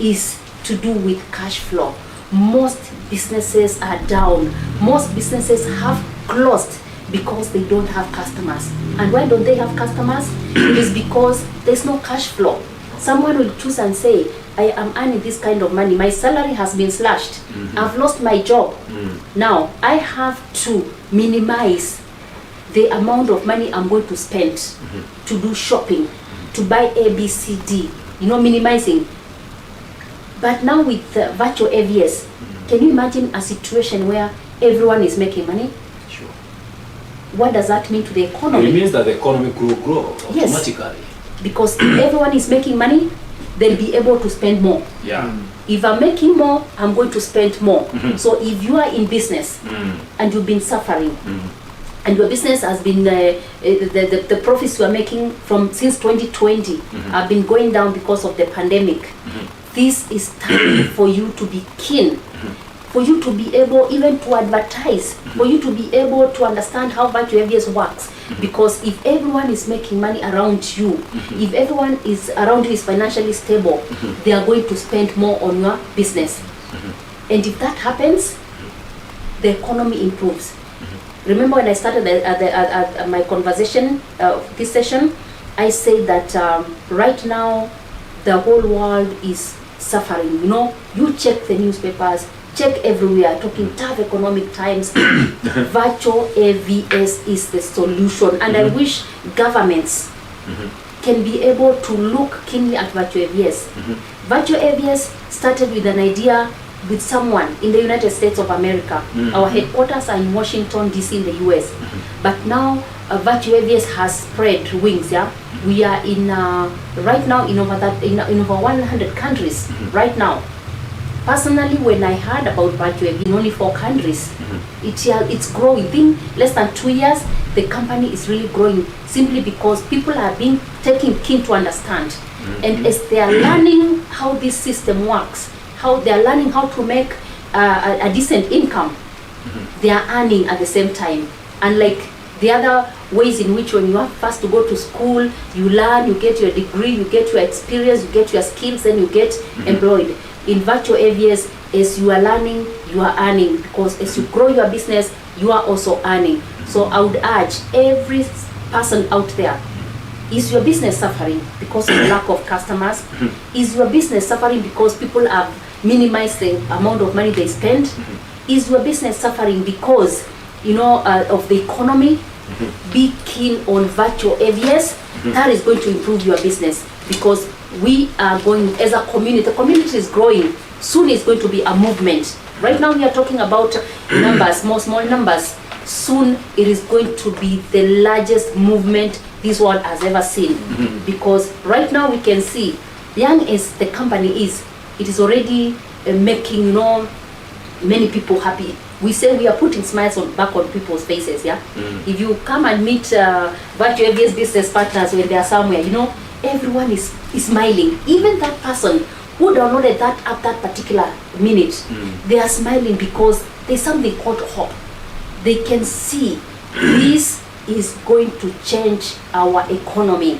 S6: is to do with cash flow. Most businesses are down. Most businesses have closed because they don't have customers. And why don't they have customers? It is because there's no cash flow. Someone will choose and say, I am earning this kind of money. My salary has been slashed. I've lost my job. Now, I have to minimize the amount of money I'm going to spend to do shopping, to buy A, B, C, D, minimizing. But now with Virtual AVS, can you imagine a situation where everyone is making money?
S4: Sure.
S6: What does that mean to the economy?
S4: It means that the economy will grow automatically.
S6: Yes. Because if everyone is making money, they'll be able to spend more. If I'm making more, I'm going to spend more. So if you are in business and you've been suffering, and your business has been, the profits you are making since 2020 have been going down because of the pandemic, this is time for you to be keen, for you to be able even to advertise, for you to be able to understand how Virtual AVS works. Because if everyone is making money around you, if everyone is around you is financially stable, they are going to spend more on your business. And if that happens, the economy improves. Remember when I started my conversation, this session, I said that right now the whole world is suffering. You check the newspapers, check everywhere, talking tough economic times. Virtual AVS is the solution, and I wish governments can be able to look keenly at Virtual AVS. Virtual AVS started with an idea with someone in the United States of America. Our headquarters are in Washington, D.C. in the US. But now Virtual AVS has spread wings. We are in right now in over 100 countries right now. Personally, when I heard about Virtual AVS in only 4 countries, it's growing. In less than 2 years, the company is really growing simply because people are being taken keen to understand. And as they are learning how this system works, how they are learning how to make a decent income, they are earning at the same time. Unlike the other ways in which when you are first to go to school, you learn, you get your degree, you get your experience, you get your skills, then you get employed. In Virtual AVS, as you are learning, you are earning, because as you grow your business, you are also earning. So I would urge every person out there, is your business suffering because of the lack of customers? Is your business suffering because people have minimized the amount of money they spend? Is your business suffering because of the economy? Be keen on Virtual AVS. That is going to improve your business, because we are going as a community. The community is growing. Soon it's going to be a movement. Right now we are talking about numbers, small numbers. Soon it is going to be the largest movement this world has ever seen. Because right now we can see, young as the company is, it is already making many people happy. We say we are putting smiles back on people's faces. If you come and meet Virtual AVS business partners when they are somewhere, everyone is smiling. Even that person who downloaded that app that particular minute, they are smiling because there's something called hope. they can see this is going to change our economy.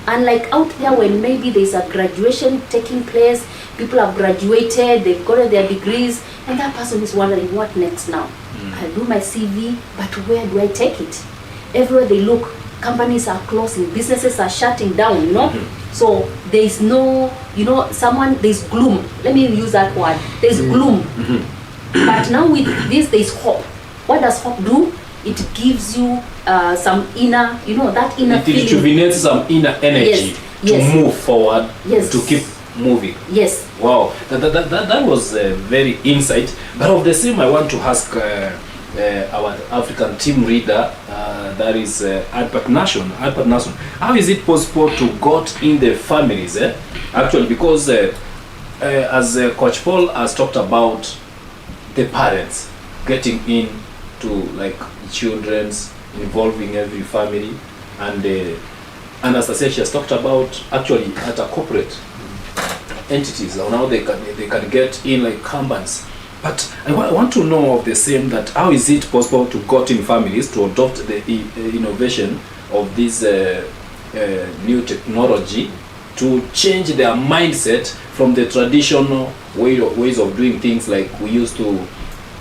S6: Unlike out there when maybe there's a graduation taking place, people have graduated, they've gotten their degrees, and that person is wondering, what next now? I'll do my CV, but where do I take it? Everywhere they look, companies are closing, businesses are shutting down, you know? So there's no, you know, there's gloom. Let me use that word. There's gloom. But now with this, there's hope. What does hope do? It gives you some inner, you know, that inner feeling.
S4: It rejuvenates some inner energy to move forward, to keep moving.
S6: Yes.
S4: Wow, that was a very insight. But of the same, I want to ask our African team leader, that is Albert Nation. How is it possible to got in the families? Actually, because as Coach Paul has talked about the parents getting in to like children's, involving every family, and Anastasia has talked about actually at a corporate entities, now they can get in like companies. But I want to know of the same, that how is it possible to got in families to adopt the innovation of this new technology to change their mindset from the traditional ways of doing things, like we used to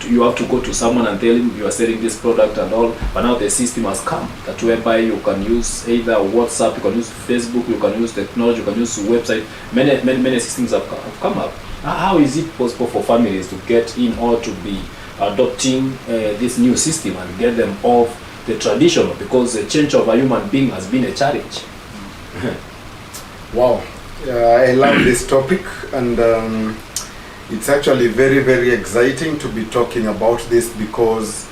S4: you have to go to someone and tell him you are selling this product and all, but now the system has come that whereby you can use either WhatsApp, you can use Facebook, you can use technology, you can use website. Many systems have come up. How is it possible for families to get in or to be adopting this new system and get them off the traditional, because the change of a human being has been a challenge?
S7: Wow, I love this topic, and it's actually very, very exciting to be talking about this, because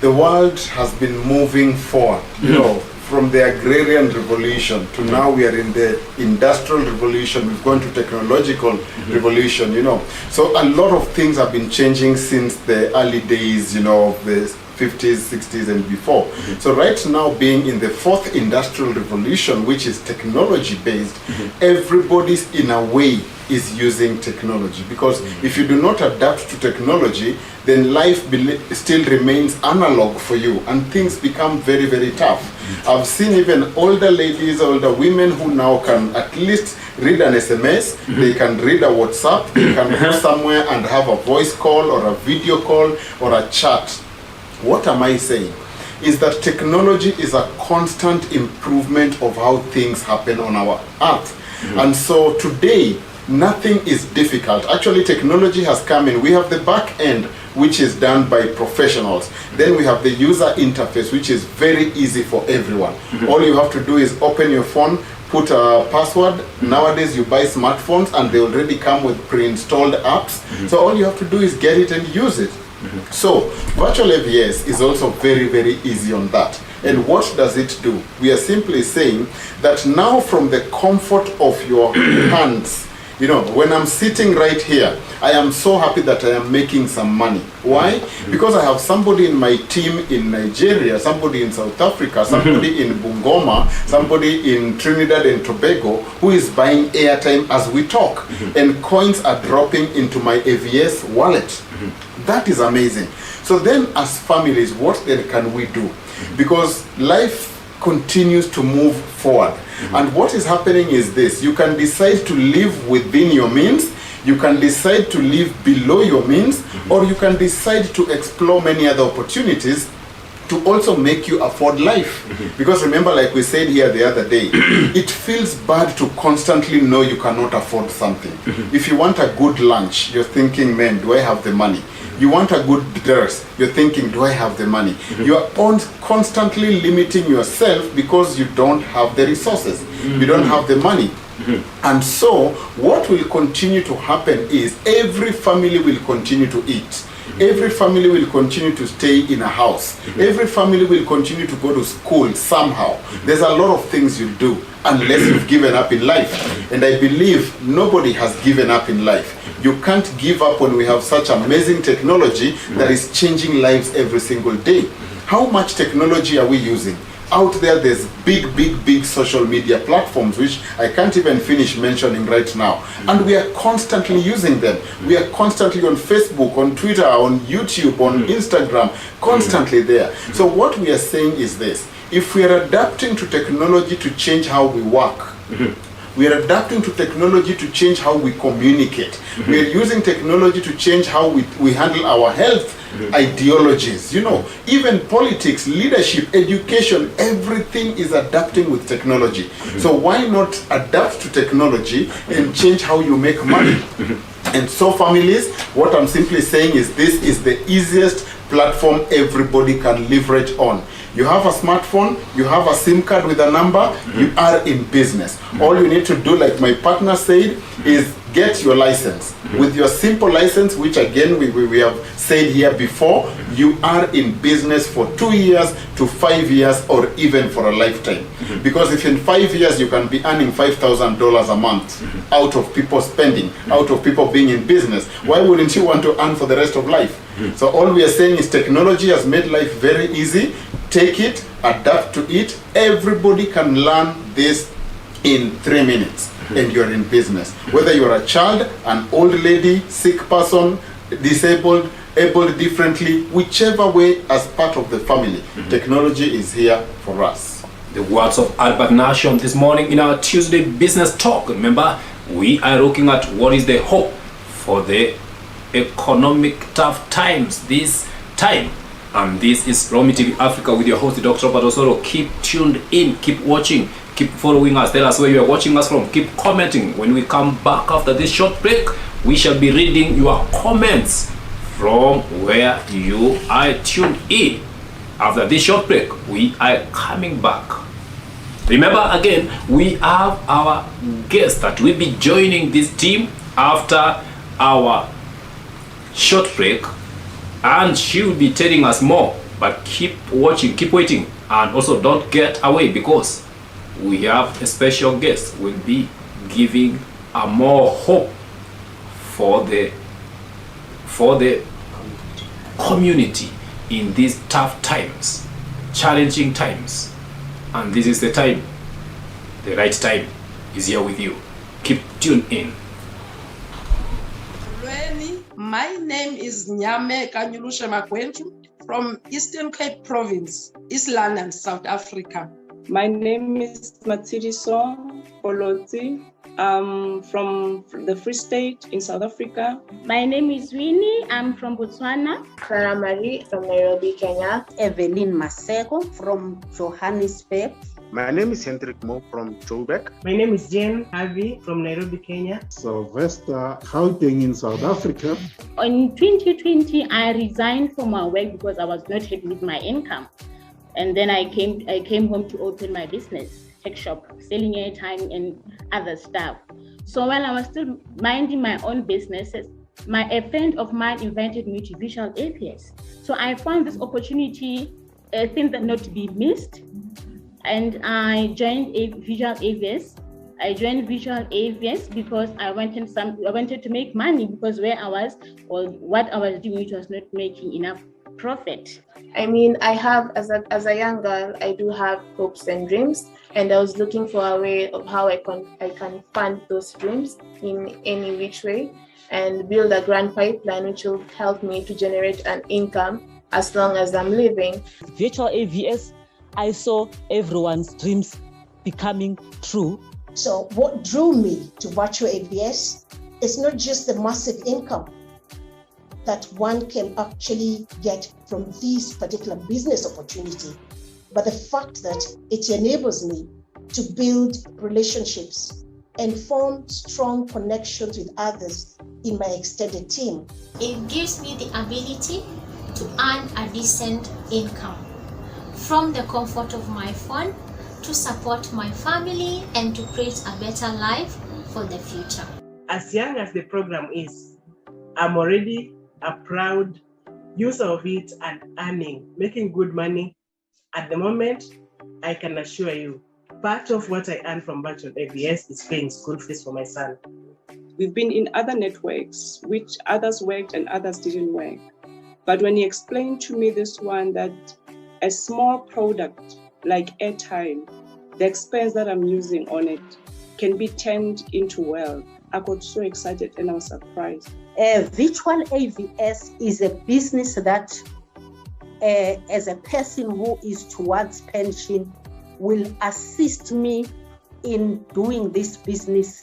S7: the world has been moving forward, you know, from the agrarian revolution to now we are in the industrial revolution. We've gone to technological revolution, you know. So a lot of things have been changing since the early days, you know, of the 50s, 60s and before. So right now, being in the fourth industrial revolution, which is technology based, everybody's in a way is using technology, because if you do not adapt to technology, then life still remains analog for you and things become very, very tough. I've seen even older ladies, older women who now can at least read an SMS, they can read a WhatsApp, they can go somewhere and have a voice call or a video call or a chat. What am I saying? Is that technology is a constant improvement of how things happen on our earth. And so today, nothing is difficult. Actually, technology has come in. We have the back end, which is done by professionals. Then we have the user interface, which is very easy for everyone. All you have to do is open your phone, put a password. Nowadays, you buy smartphones and they already come with pre-installed apps. So all you have to do is get it and use it. So virtual AVS is also very, very easy on that. And what does it do? We are simply saying that now, from the comfort of your hands, you know, when I'm sitting right here, I am so happy that I am making some money. Why? Because I have somebody in my team in Nigeria, somebody in South Africa, somebody in Bungoma, somebody in Trinidad and Tobago who is buying airtime as we talk. And coins are dropping into my AVS wallet. That is amazing. So then, as families, what then can we do? Because life continues to move forward. And what is happening is this: you can decide to live within your means, you can decide to live below your means, or you can decide to explore many other opportunities to also make you afford life. Because remember, like we said here the other day, it feels bad to constantly know you cannot afford something. If you want a good lunch, you're thinking, man, do I have the money? You want a good dress, you're thinking, do I have the money? You are constantly limiting yourself because you don't have the resources, you don't have the money. And so what will continue to happen is every family will continue to eat. Every family will continue to stay in a house. Every family will continue to go to school somehow. There's a lot of things you'll do unless you've given up in life. And I believe nobody has given up in life. You can't give up when we have such amazing technology that is changing lives every single day. How much technology are we using? Out there's big social media platforms which I can't even finish mentioning right now, and we are constantly using them. We are constantly on Facebook, on Twitter, on YouTube, on Instagram, constantly there. So what we are saying is this: if we are adapting to technology to change how we work, we are adapting to technology to change how we communicate. We are using technology to change how we handle our health ideologies. You know, even politics, leadership, education, everything is adapting with technology. So why not adapt to technology and change how you make money? And so families, what I'm simply saying is this is the easiest platform everybody can leverage on. You have a smartphone, you have a SIM card with a number, you are in business. All you need to do, like my partner said, is get your license. With your simple license, which again we have said here before, you are in business for 2 years to 5 years or even for a lifetime. Because if in 5 years you can be earning $5,000 a month out of people spending, out of people being in business, why wouldn't you want to earn for the rest of life? So all we are saying is technology has made life very easy. Take it, adapt to it. Everybody can learn this in 3 minutes and you're in business. Whether you're a child, an old lady, sick person, disabled, able differently, whichever way as part of the family, technology is here for us.
S4: The words of Albert Nation this morning in our Tuesday Business Talk. Remember, we are looking at what is the hope for the economic tough times this time. And this is ROMI TV Africa with your host, Dr. Robert Osoro. Keep tuned in, keep watching, keep following us. Tell us where you are watching us from. Keep commenting. When we come back after this short break, we shall be reading your comments from where you are tuned in. After this short break, we are coming back. Remember again, we have our guest that will be joining this team after our short break, and she will be telling us more. But keep watching, keep waiting, and also don't get away, because we have a special guest who will be giving a more hope for the community in these tough times, challenging times. And this is the time, the right time is here with you. Keep tuned in.
S12: My name is Nyame Kanyulusha Makwentu from Eastern Cape Province, East London, South Africa.
S13: My name is Matsiriso Poloti. I'm from the Free State in South Africa.
S14: My name is Winnie. I'm from Botswana.
S15: Clara Marie from Nairobi, Kenya.
S16: Evelyn Maseko from Johannesburg.
S17: My name is Hendrik Mo from Joburg.
S18: My name is Jane Harvey from Nairobi, Kenya.
S19: Sylvester Gauteng in South Africa.
S14: In 2020, I resigned from my work because I was not happy with my income. And then I came home to open my business, tech shop, selling airtime and other stuff. So while I was still minding my own businesses, a friend of mine invited me to Visual AVS. So I found this opportunity, a thing that not to be missed. And I joined Visual AVS. I joined Visual AVS because I wanted to make money, because where I was, or what I was doing, it was not making enough profit.
S15: I mean, I have, as a young girl, I do have hopes and dreams, and I was looking for a way of how I can fund those dreams in any which way and build a grand pipeline which will help me to generate an income as long as I'm living.
S20: Virtual AVS, I saw everyone's dreams becoming true.
S21: So what drew me to Virtual AVS is not just the massive income that one can actually get from this particular business opportunity, but the fact that it enables me to build relationships and form strong connections with others in my extended team.
S8: It gives me the ability to earn a decent income from the comfort of my phone, to support my family and to create a better life for the future.
S18: As young as the program is, I'm already a proud user of it and earning, making good money. At the moment, I can assure you, part of what I earn from Virtual AVS is paying school fees for my son.
S13: We've been in other networks, which others worked and others didn't work. But when he explained to me this one, that a small product like airtime, the expense that I'm using on it can be turned into wealth. I got so excited and I was surprised.
S16: Virtual AVS is a business that, as a person who is towards pension, will assist me in doing this business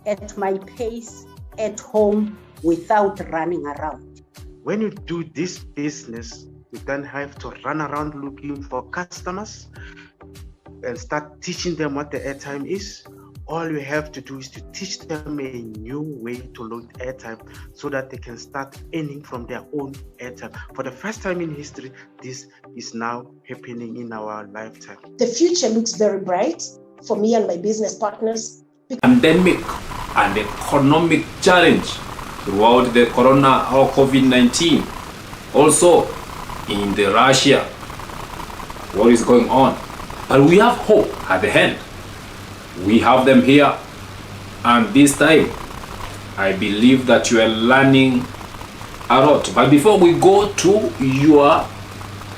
S16: at my pace, at home, without running around.
S17: When you do this business, you don't have to run around looking for customers and start teaching them what the airtime is. All you have to do is to teach them a new way to load airtime so that they can start earning from their own airtime. For the first time in history, this is now happening in our lifetime.
S21: The future looks very bright for me and my business partners.
S4: Pandemic and economic challenge throughout the corona or COVID-19. Also in the Russia, what is going on? But we have hope at the end. We have them here, and this time I believe that you are learning a lot. But before we go to your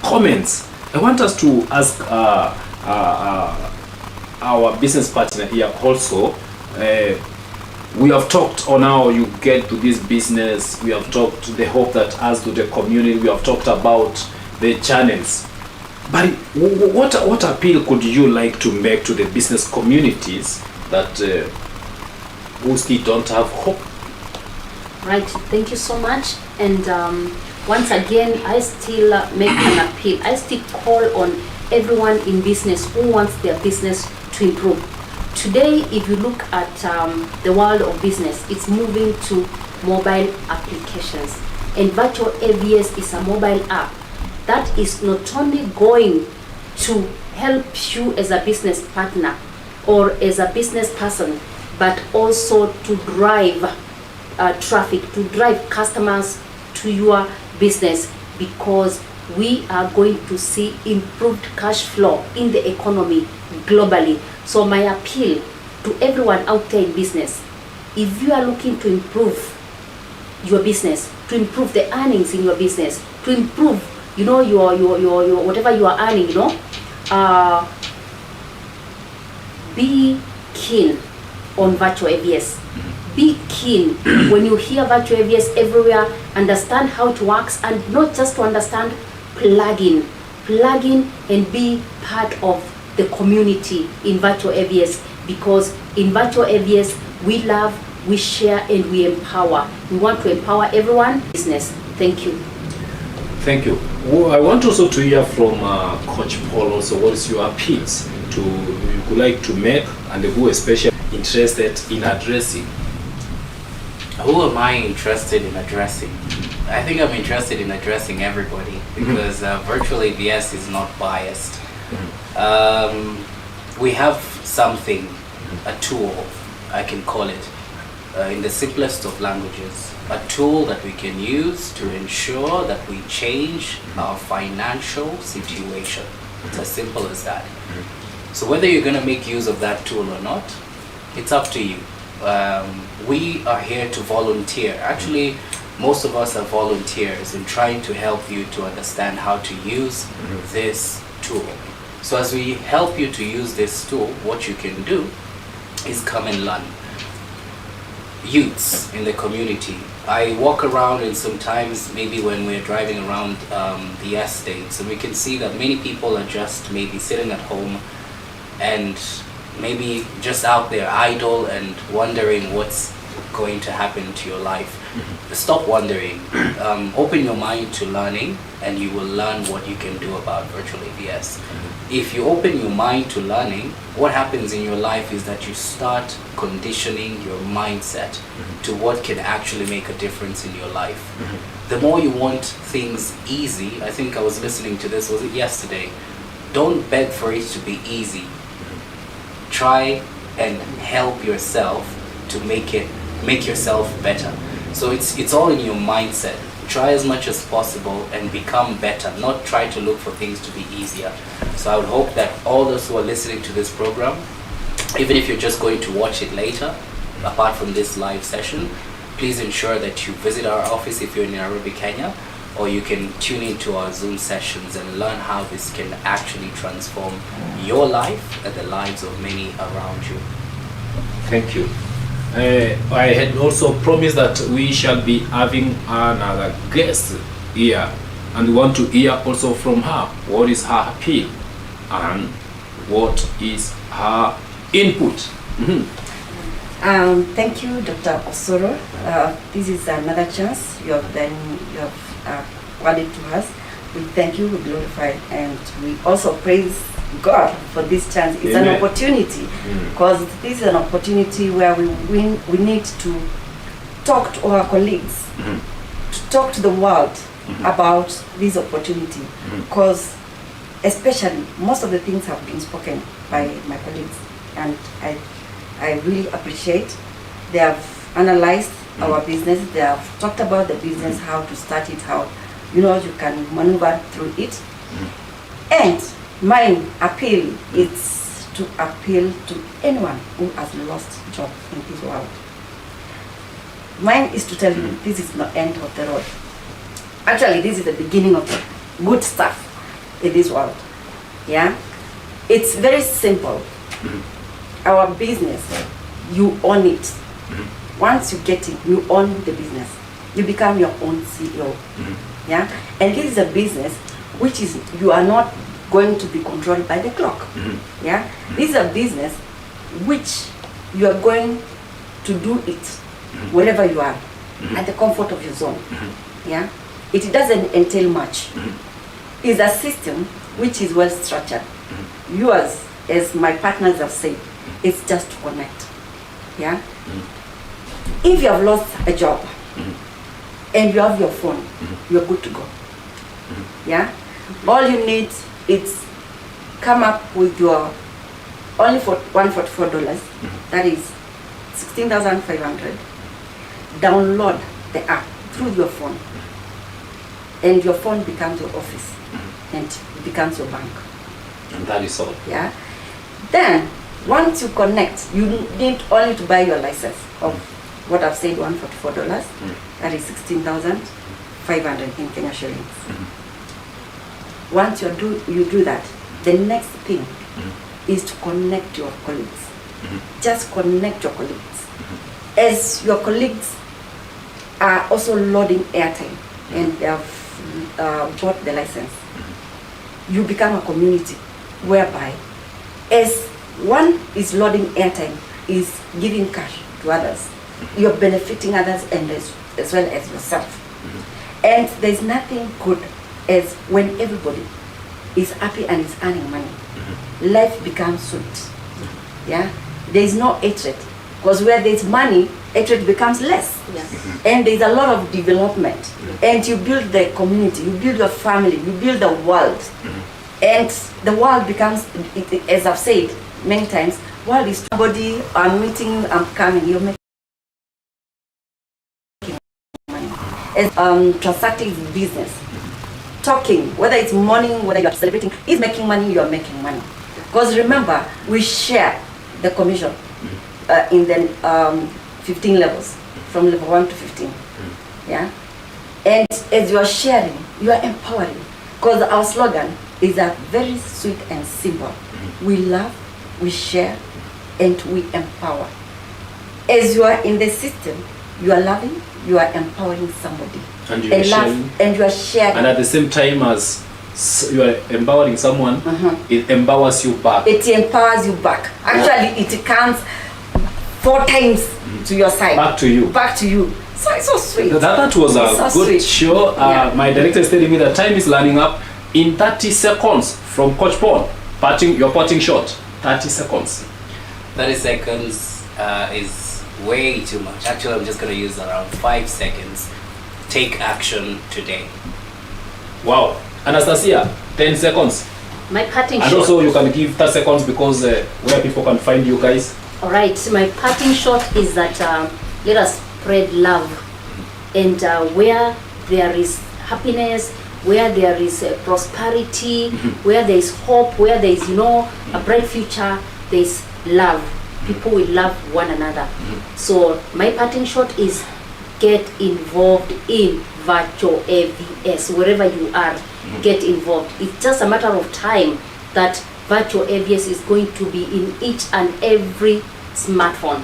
S4: comments, I want us to ask our business partner here also. We have talked on how you get to this business. We have talked to the hope that adds to the community. We have talked about the channels. But what appeal could you like to make to the business communities that who still don't have hope?
S6: Right, thank you so much. And once again, I still make an appeal. I still call on everyone in business who wants their business to improve. Today, if you look at the world of business, it's moving to mobile applications. And Virtual AVS is a mobile app that is not only going to help you as a business partner or as a business person, but also to drive traffic, to drive customers to your business, because we are going to see improved cash flow in the economy globally. So my appeal to everyone out there in business, if you are looking to improve your business, to improve the earnings in your business, to improve your whatever you are earning, be keen on Virtual AVS. Be keen when you hear Virtual AVS everywhere. Understand how it works, and not just to understand, plug in and be part of the community in Virtual AVS, because in Virtual AVS we love, we share, and we empower. We want to empower everyone. Business. Thank you.
S4: Thank you. Well, I want also to hear from Coach Paul also. What is your appeals to you would like to make, and who especially interested in addressing?
S5: Who am I interested in addressing? I think I'm interested in addressing everybody, because Virtual AVS is not biased. We have something, a tool, I can call it, in the simplest of languages, a tool that we can use to ensure that we change our financial situation. It's as simple as that. So whether you're going to make use of that tool or not, it's up to you. We are here to volunteer. Actually, most of us are volunteers in trying to help you to understand how to use this tool. So as we help you to use this tool, what you can do is come and learn. Youths in the community. I walk around, and sometimes maybe when we're driving around the estates, and we can see that many people are just maybe sitting at home and maybe just out there idle and wondering what's going to happen to your life. Stop wondering. Open your mind to learning, and you will learn what you can do about Virtual AVS. If you open your mind to learning, what happens in your life is that you start conditioning your mindset to what can actually make a difference in your life. The more you want things easy, I think I was listening to this, was it yesterday? Don't beg for it to be easy. Try and help yourself to make yourself better. So it's all in your mindset. Try as much as possible and become better, not try to look for things to be easier. So I would hope that all those who are listening to this program, even if you're just going to watch it later, apart from this live session, please ensure that you visit our office if you're in Nairobi, Kenya. or you can tune into our Zoom sessions and learn how this can actually transform your life and the lives of many around you.
S4: Thank you. I had also promised that we shall be having another guest here, and we want to hear also from her what is her appeal and what is her input.
S1: Thank you, Dr. Osoro. This is another chance you have added to us. We thank you, we glorify, and we also praise God for this chance. It's
S4: Amen.
S1: an opportunity, because this is an opportunity where we need to talk to our colleagues, to talk to the world about this opportunity, because especially most of the things have been spoken by my colleagues, and I really appreciate. They have analyzed our business, they have talked about the business, how to start it, how you can maneuver through it. And my appeal is to appeal to anyone who has lost job in this world. Mine is to tell you this is not end of the road. Actually, this is the beginning of the good stuff in this world. Yeah, it's very simple. Our business, you own it. Once you get it, you own the business. You become your own CEO. Yeah, and this is a business which is you are not going to be controlled by the clock. Yeah, this is a business which you are going to do it wherever you are, at the comfort of your zone. Yeah, it doesn't entail much. It's a system which is well structured. Yours, as my partners have said, it's just to connect. Yeah, if you have lost a job and you have your phone, you're good to go. Yeah, all you need is come up with your only for $144. That is $16,500. Download the app through your phone, and your phone becomes your office, and it becomes your bank.
S4: And that is all.
S1: Yeah. Then once you connect, you need only to buy your license of what I've said, $144. That is 16,500 in Kenya shillings. Once you do that, the next thing is to connect your colleagues. Just connect your colleagues. As your colleagues are also loading airtime and they have bought the license, you become a community whereby as one is loading airtime, is giving cash to others, you're benefiting others and as well as yourself. And there's nothing good as when everybody is happy and is earning money. Life becomes sweet. Yeah, there's no hatred, because where there's money, hatred becomes less. And there's a lot of development. And you build the community, you build your family, you build the world. And the world becomes, as I've said many times, world is somebody, I'm meeting, I'm coming, you're making money. As transacting business, talking, whether it's morning, whether you're celebrating, is making money, you're making money. Because remember, we share the commission in the 15 levels, from level 1 to 15. Yeah? And as you are sharing, you are empowering. Because our slogan is a very sweet and simple. We love, we share, and we empower. As you are in the system, you are loving, you are empowering somebody.
S4: And you are sharing.
S1: And you are sharing.
S4: And at the same time as you are empowering someone, it empowers you back.
S1: It empowers you back. Actually, it comes 4 times to your side.
S4: Back to you.
S1: Back to you. So it's so sweet.
S4: That was a
S1: It's so
S4: good
S1: sweet.
S4: show.
S1: Yeah.
S4: My director is telling me that time is running up. In 30 seconds from Coach Paul, your parting shot. 30 seconds.
S5: 30 seconds is way too much. Actually, I'm just going to use around 5 seconds. Take action today.
S4: Wow. Anastasia, 10 seconds.
S6: My parting
S4: And
S6: shot.
S4: also you can give 30 seconds because where people can find you guys.
S6: All right, my parting shot is that let us spread love, and where there is happiness, where there is prosperity, where there is hope, where there is a bright future, there is love. People will love one another. So my parting shot is get involved in Virtual AVS. Wherever you are, get involved. It's just a matter of time that Virtual AVS is going to be in each and every smartphone.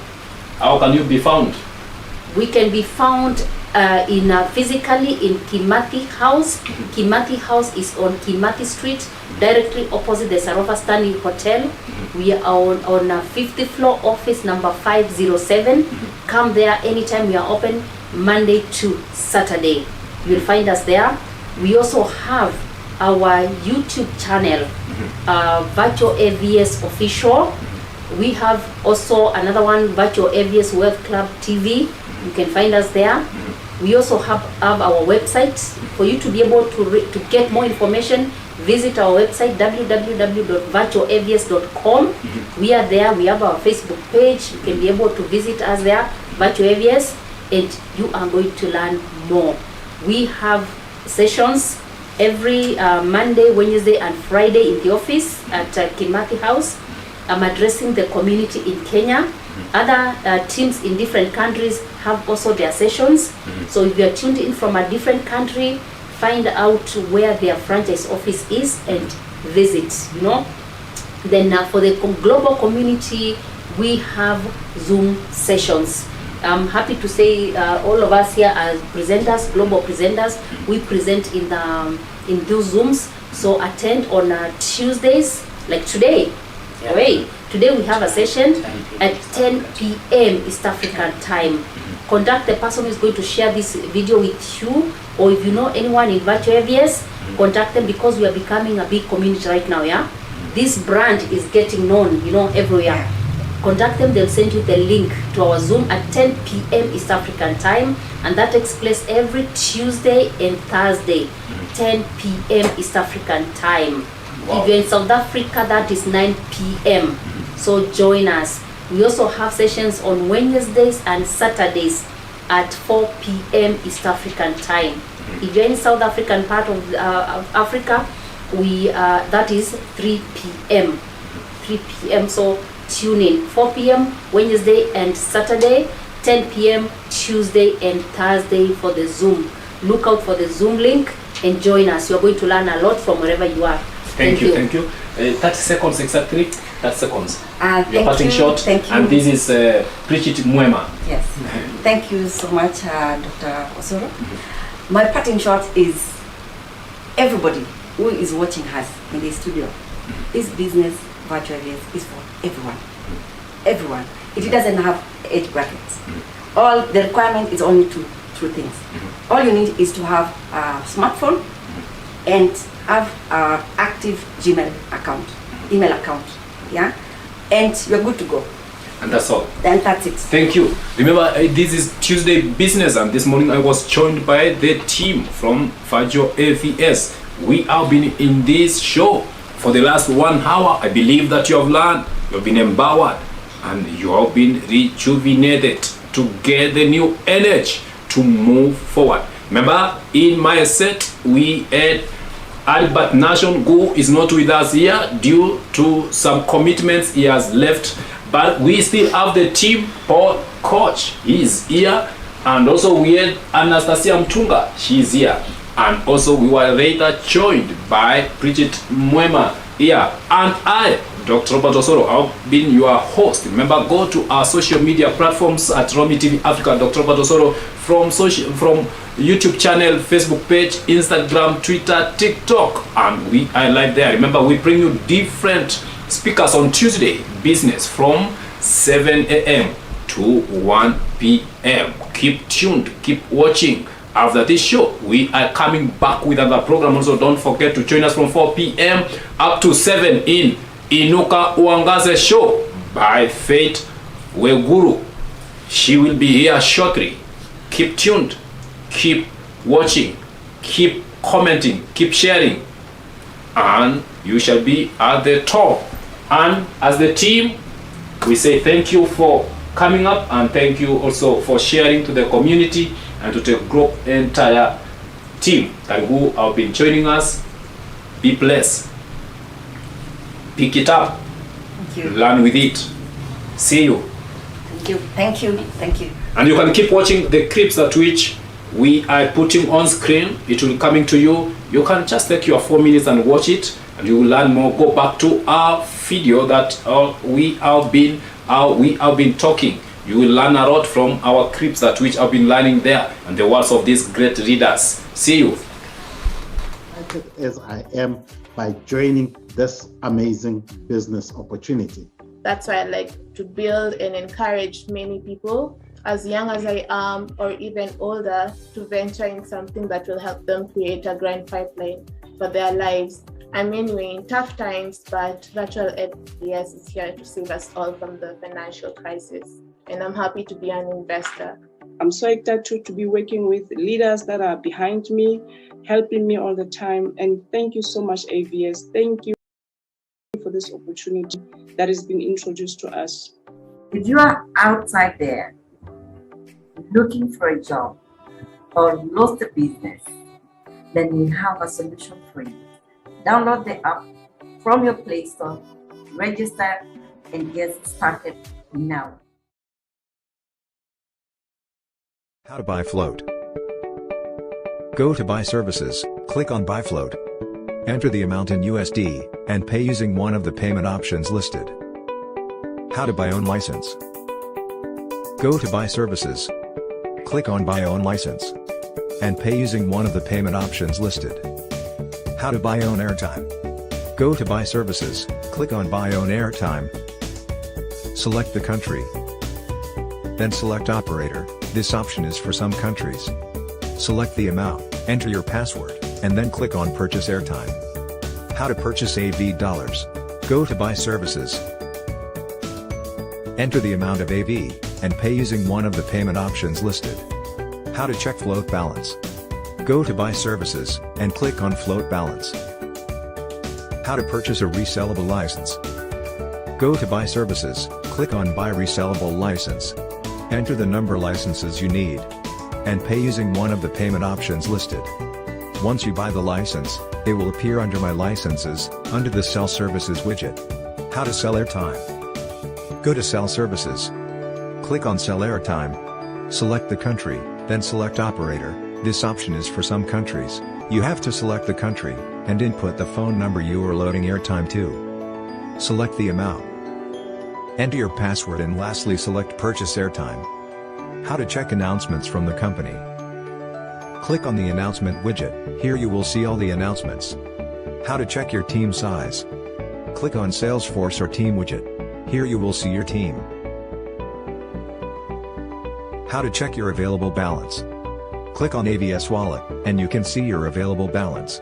S4: How can you be found?
S6: We can be found physically in Kimathi House. Kimathi House is on Kimathi Street, directly opposite the Sarova Stanley Hotel. We are on a 50th floor, office number 507. Come there anytime. We are open Monday to Saturday. You'll find us there. We also have our YouTube channel, Virtual AVS Official. We have also another one, Virtual AVS Wealth Club TV. You can find us there. We also have our website. For you to be able to get more information, visit our website, www.virtualavs.com. We are there. We have our Facebook page. You can be able to visit us there, Virtual AVS, and you are going to learn more. We have sessions every Monday, Wednesday, and Friday in the office at Kimathi House. I'm addressing the community in Kenya. Other teams in different countries have also their sessions. So if you are tuned in from a different country, find out where their franchise office is and visit, you know. Then for the global community, we have Zoom sessions. I'm happy to say all of us here are presenters, global presenters. We present in those Zooms. So attend on Tuesdays, like today. Wait, today we have a session at 10 p.m. East African time. Contact the person who is going to share this video with you, or if you know anyone in Virtual AVS, contact them, because we are becoming a big community right now. Yeah, this brand is getting known, you know, everywhere. Contact them, they'll send you the link to our Zoom at 10 p.m. East African time, and that takes place every Tuesday and Thursday, 10 p.m. East African time. Wow. If you're in South Africa, that is 9 p.m. So join us. We also have sessions on Wednesdays and Saturdays at 4 p.m. East African time. If you're in South African part of Africa, that is 3 p.m. 3 p.m. So tune in. 4 p.m. Wednesday and Saturday, 10 p.m. Tuesday and Thursday for the Zoom. Look out for the Zoom link and join us. You're going to learn a lot from wherever you are.
S4: Thank you. 30 seconds exactly. 30 seconds. Your parting shot.
S1: Thank you.
S4: And this is Preachit Mwema.
S1: Yes. Thank you so much, Dr. Osoro. My parting shot is everybody who is watching us in the studio. This business, Virtual AVS, is for everyone. Everyone. It doesn't have age brackets. All the requirement is only two things. All you need is to have a smartphone and have an active Gmail account, email account, yeah, and you're good to go.
S4: And that's all.
S1: And that's it.
S4: Thank you. Remember, this is Tuesday Business, and this morning I was joined by the team from Virtual AVS. We have been in this show for the last 1 hour. I believe that you have learned, you have been empowered, and you have been rejuvenated to get the new energy to move forward. Remember, in my set, we had Albert Nation, who is not with us here due to some commitments he has left, but we still have the team. Paul Koch, he is here, and also we had Anastasia Mtunga, she is here, and also we were later joined by Preachit Mwema here, and I, Dr. Robert Osoro, I've been your host. Remember, go to our social media platforms at ROMI TV Africa, Dr. Robert Osoro, from YouTube channel, Facebook page, Instagram, Twitter, TikTok, and we are live there. Remember, we bring you different speakers on Tuesday Business from 7 a.m. to 1 p.m. Keep tuned, keep watching. After this show, we are coming back with another program. Also, don't forget to join us from 4 p.m. up to 7 in Inuka Uangaze Show by Faith Weguru. She will be here shortly. Keep tuned, keep watching, keep commenting, keep sharing, and you shall be at the top. And as the team, we say thank you for coming up, and thank you also for sharing to the community and to the group entire team that who have been joining us. Be blessed. Pick it up.
S1: Thank you.
S4: Learn with it. See you.
S1: Thank you. Thank you. Thank you.
S4: And you can keep watching the clips at which we are putting on screen. It will be coming to you. You can just take your 4 minutes and watch it, and you will learn more. Go back to our video that we have been talking. You will learn a lot from our clips that which I've been learning there, and the words of these great readers. See you.
S19: As I am by joining this amazing business opportunity.
S15: That's why I like to build and encourage many people, as young as I am or even older, to venture in something that will help them create a grand pipeline for their lives. I mean, we're in tough times, but virtual AVS is here to save us all from the financial crisis. And I'm happy to be an investor.
S13: I'm so excited to be working with leaders that are behind me, helping me all the time. And thank you so much, AVS. Thank you for this opportunity that has been introduced to us.
S1: If you are outside there looking for a job or lost a business, then we have a solution for you. Download the app from your Play Store, register, and get started now.
S2: How to buy float. Go to Buy Services, click on Buy Float. Enter the amount in USD, and pay using one of the payment options listed. How to buy own license. Go to Buy Services. Click on Buy Own License. And pay using one of the payment options listed. How to buy own airtime. Go to Buy Services, click on Buy Own Airtime. Select the country. Then select Operator. This option is for some countries. Select the amount, enter your password, and then click on Purchase Airtime. How to purchase AV dollars. Go to Buy Services. Enter the amount of AV, and pay using one of the payment options listed. How to check float balance. Go to Buy Services, and click on Float Balance. How to purchase a resellable license. Go to Buy Services, click on Buy Resellable License. Enter the number licenses you need, and pay using one of the payment options listed. Once you buy the license, it will appear under My Licenses, under the Sell Services widget. How to sell airtime. Go to Sell Services. Click on Sell Airtime. Select the country, then select Operator. This option is for some countries. You have to select the country, and input the phone number you are loading airtime to. Select the amount. Enter your password and lastly select Purchase Airtime. How to check announcements from the company. Click on the announcement widget, here you will see all the announcements. How to check your team size. Click on Salesforce or Team widget, here you will see your team. How to check your available balance. Click on AVS Wallet, and you can see your available balance.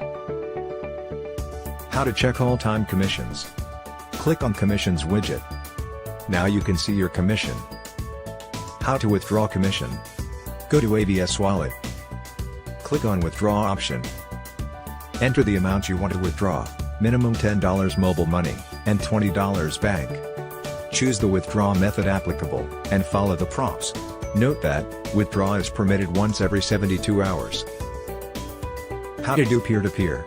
S2: How to check all-time commissions. Click on Commissions widget. Now you can see your commission. How to withdraw commission. Go to AVS Wallet. Click on Withdraw option. Enter the amount you want to withdraw, minimum $10 mobile money, and $20 bank. Choose the withdraw method applicable, and follow the prompts. Note that, withdraw is permitted once every 72 hours. How to do peer-to-peer.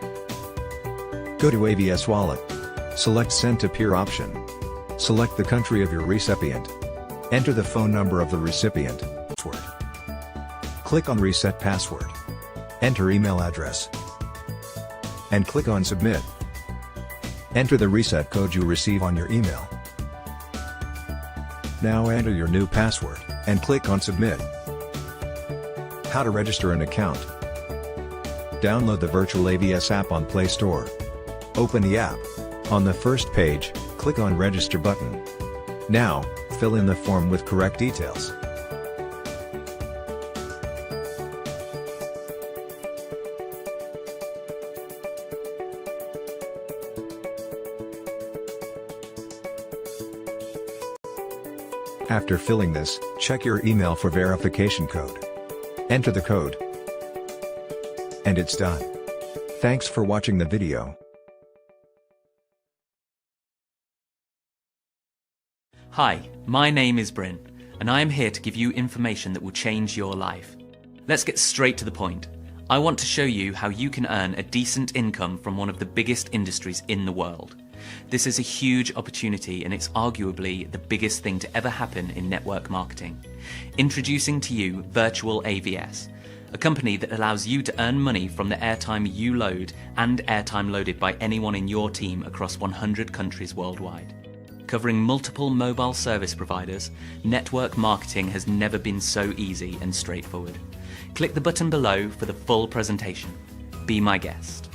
S2: Go to AVS Wallet. Select Send to Peer option. Select the country of your recipient. Enter the phone number of the recipient. Password. Click on Reset Password. Enter email address. And click on Submit. Enter the reset code you receive on your email. Now enter your new password, and click on Submit. How to register an account. Download the Virtual AVS app on Play Store. Open the app. On the first page, click on Register button. Now, fill in the form with correct details. After filling this, check your email for verification code. Enter the code. And it's done. Thanks for watching the video.
S22: Hi, my name is Bryn, and I am here to give you information that will change your life. Let's get straight to the point. I want to show you how you can earn a decent income from one of the biggest industries in the world. This is a huge opportunity, and it's arguably the biggest thing to ever happen in network marketing. Introducing to you Virtual AVS. a company that allows you to earn money from the airtime you load and airtime loaded by anyone in your team across 100 countries worldwide. Covering multiple mobile service providers, network marketing has never been so easy and straightforward. Click the button below for the full presentation. Be my guest.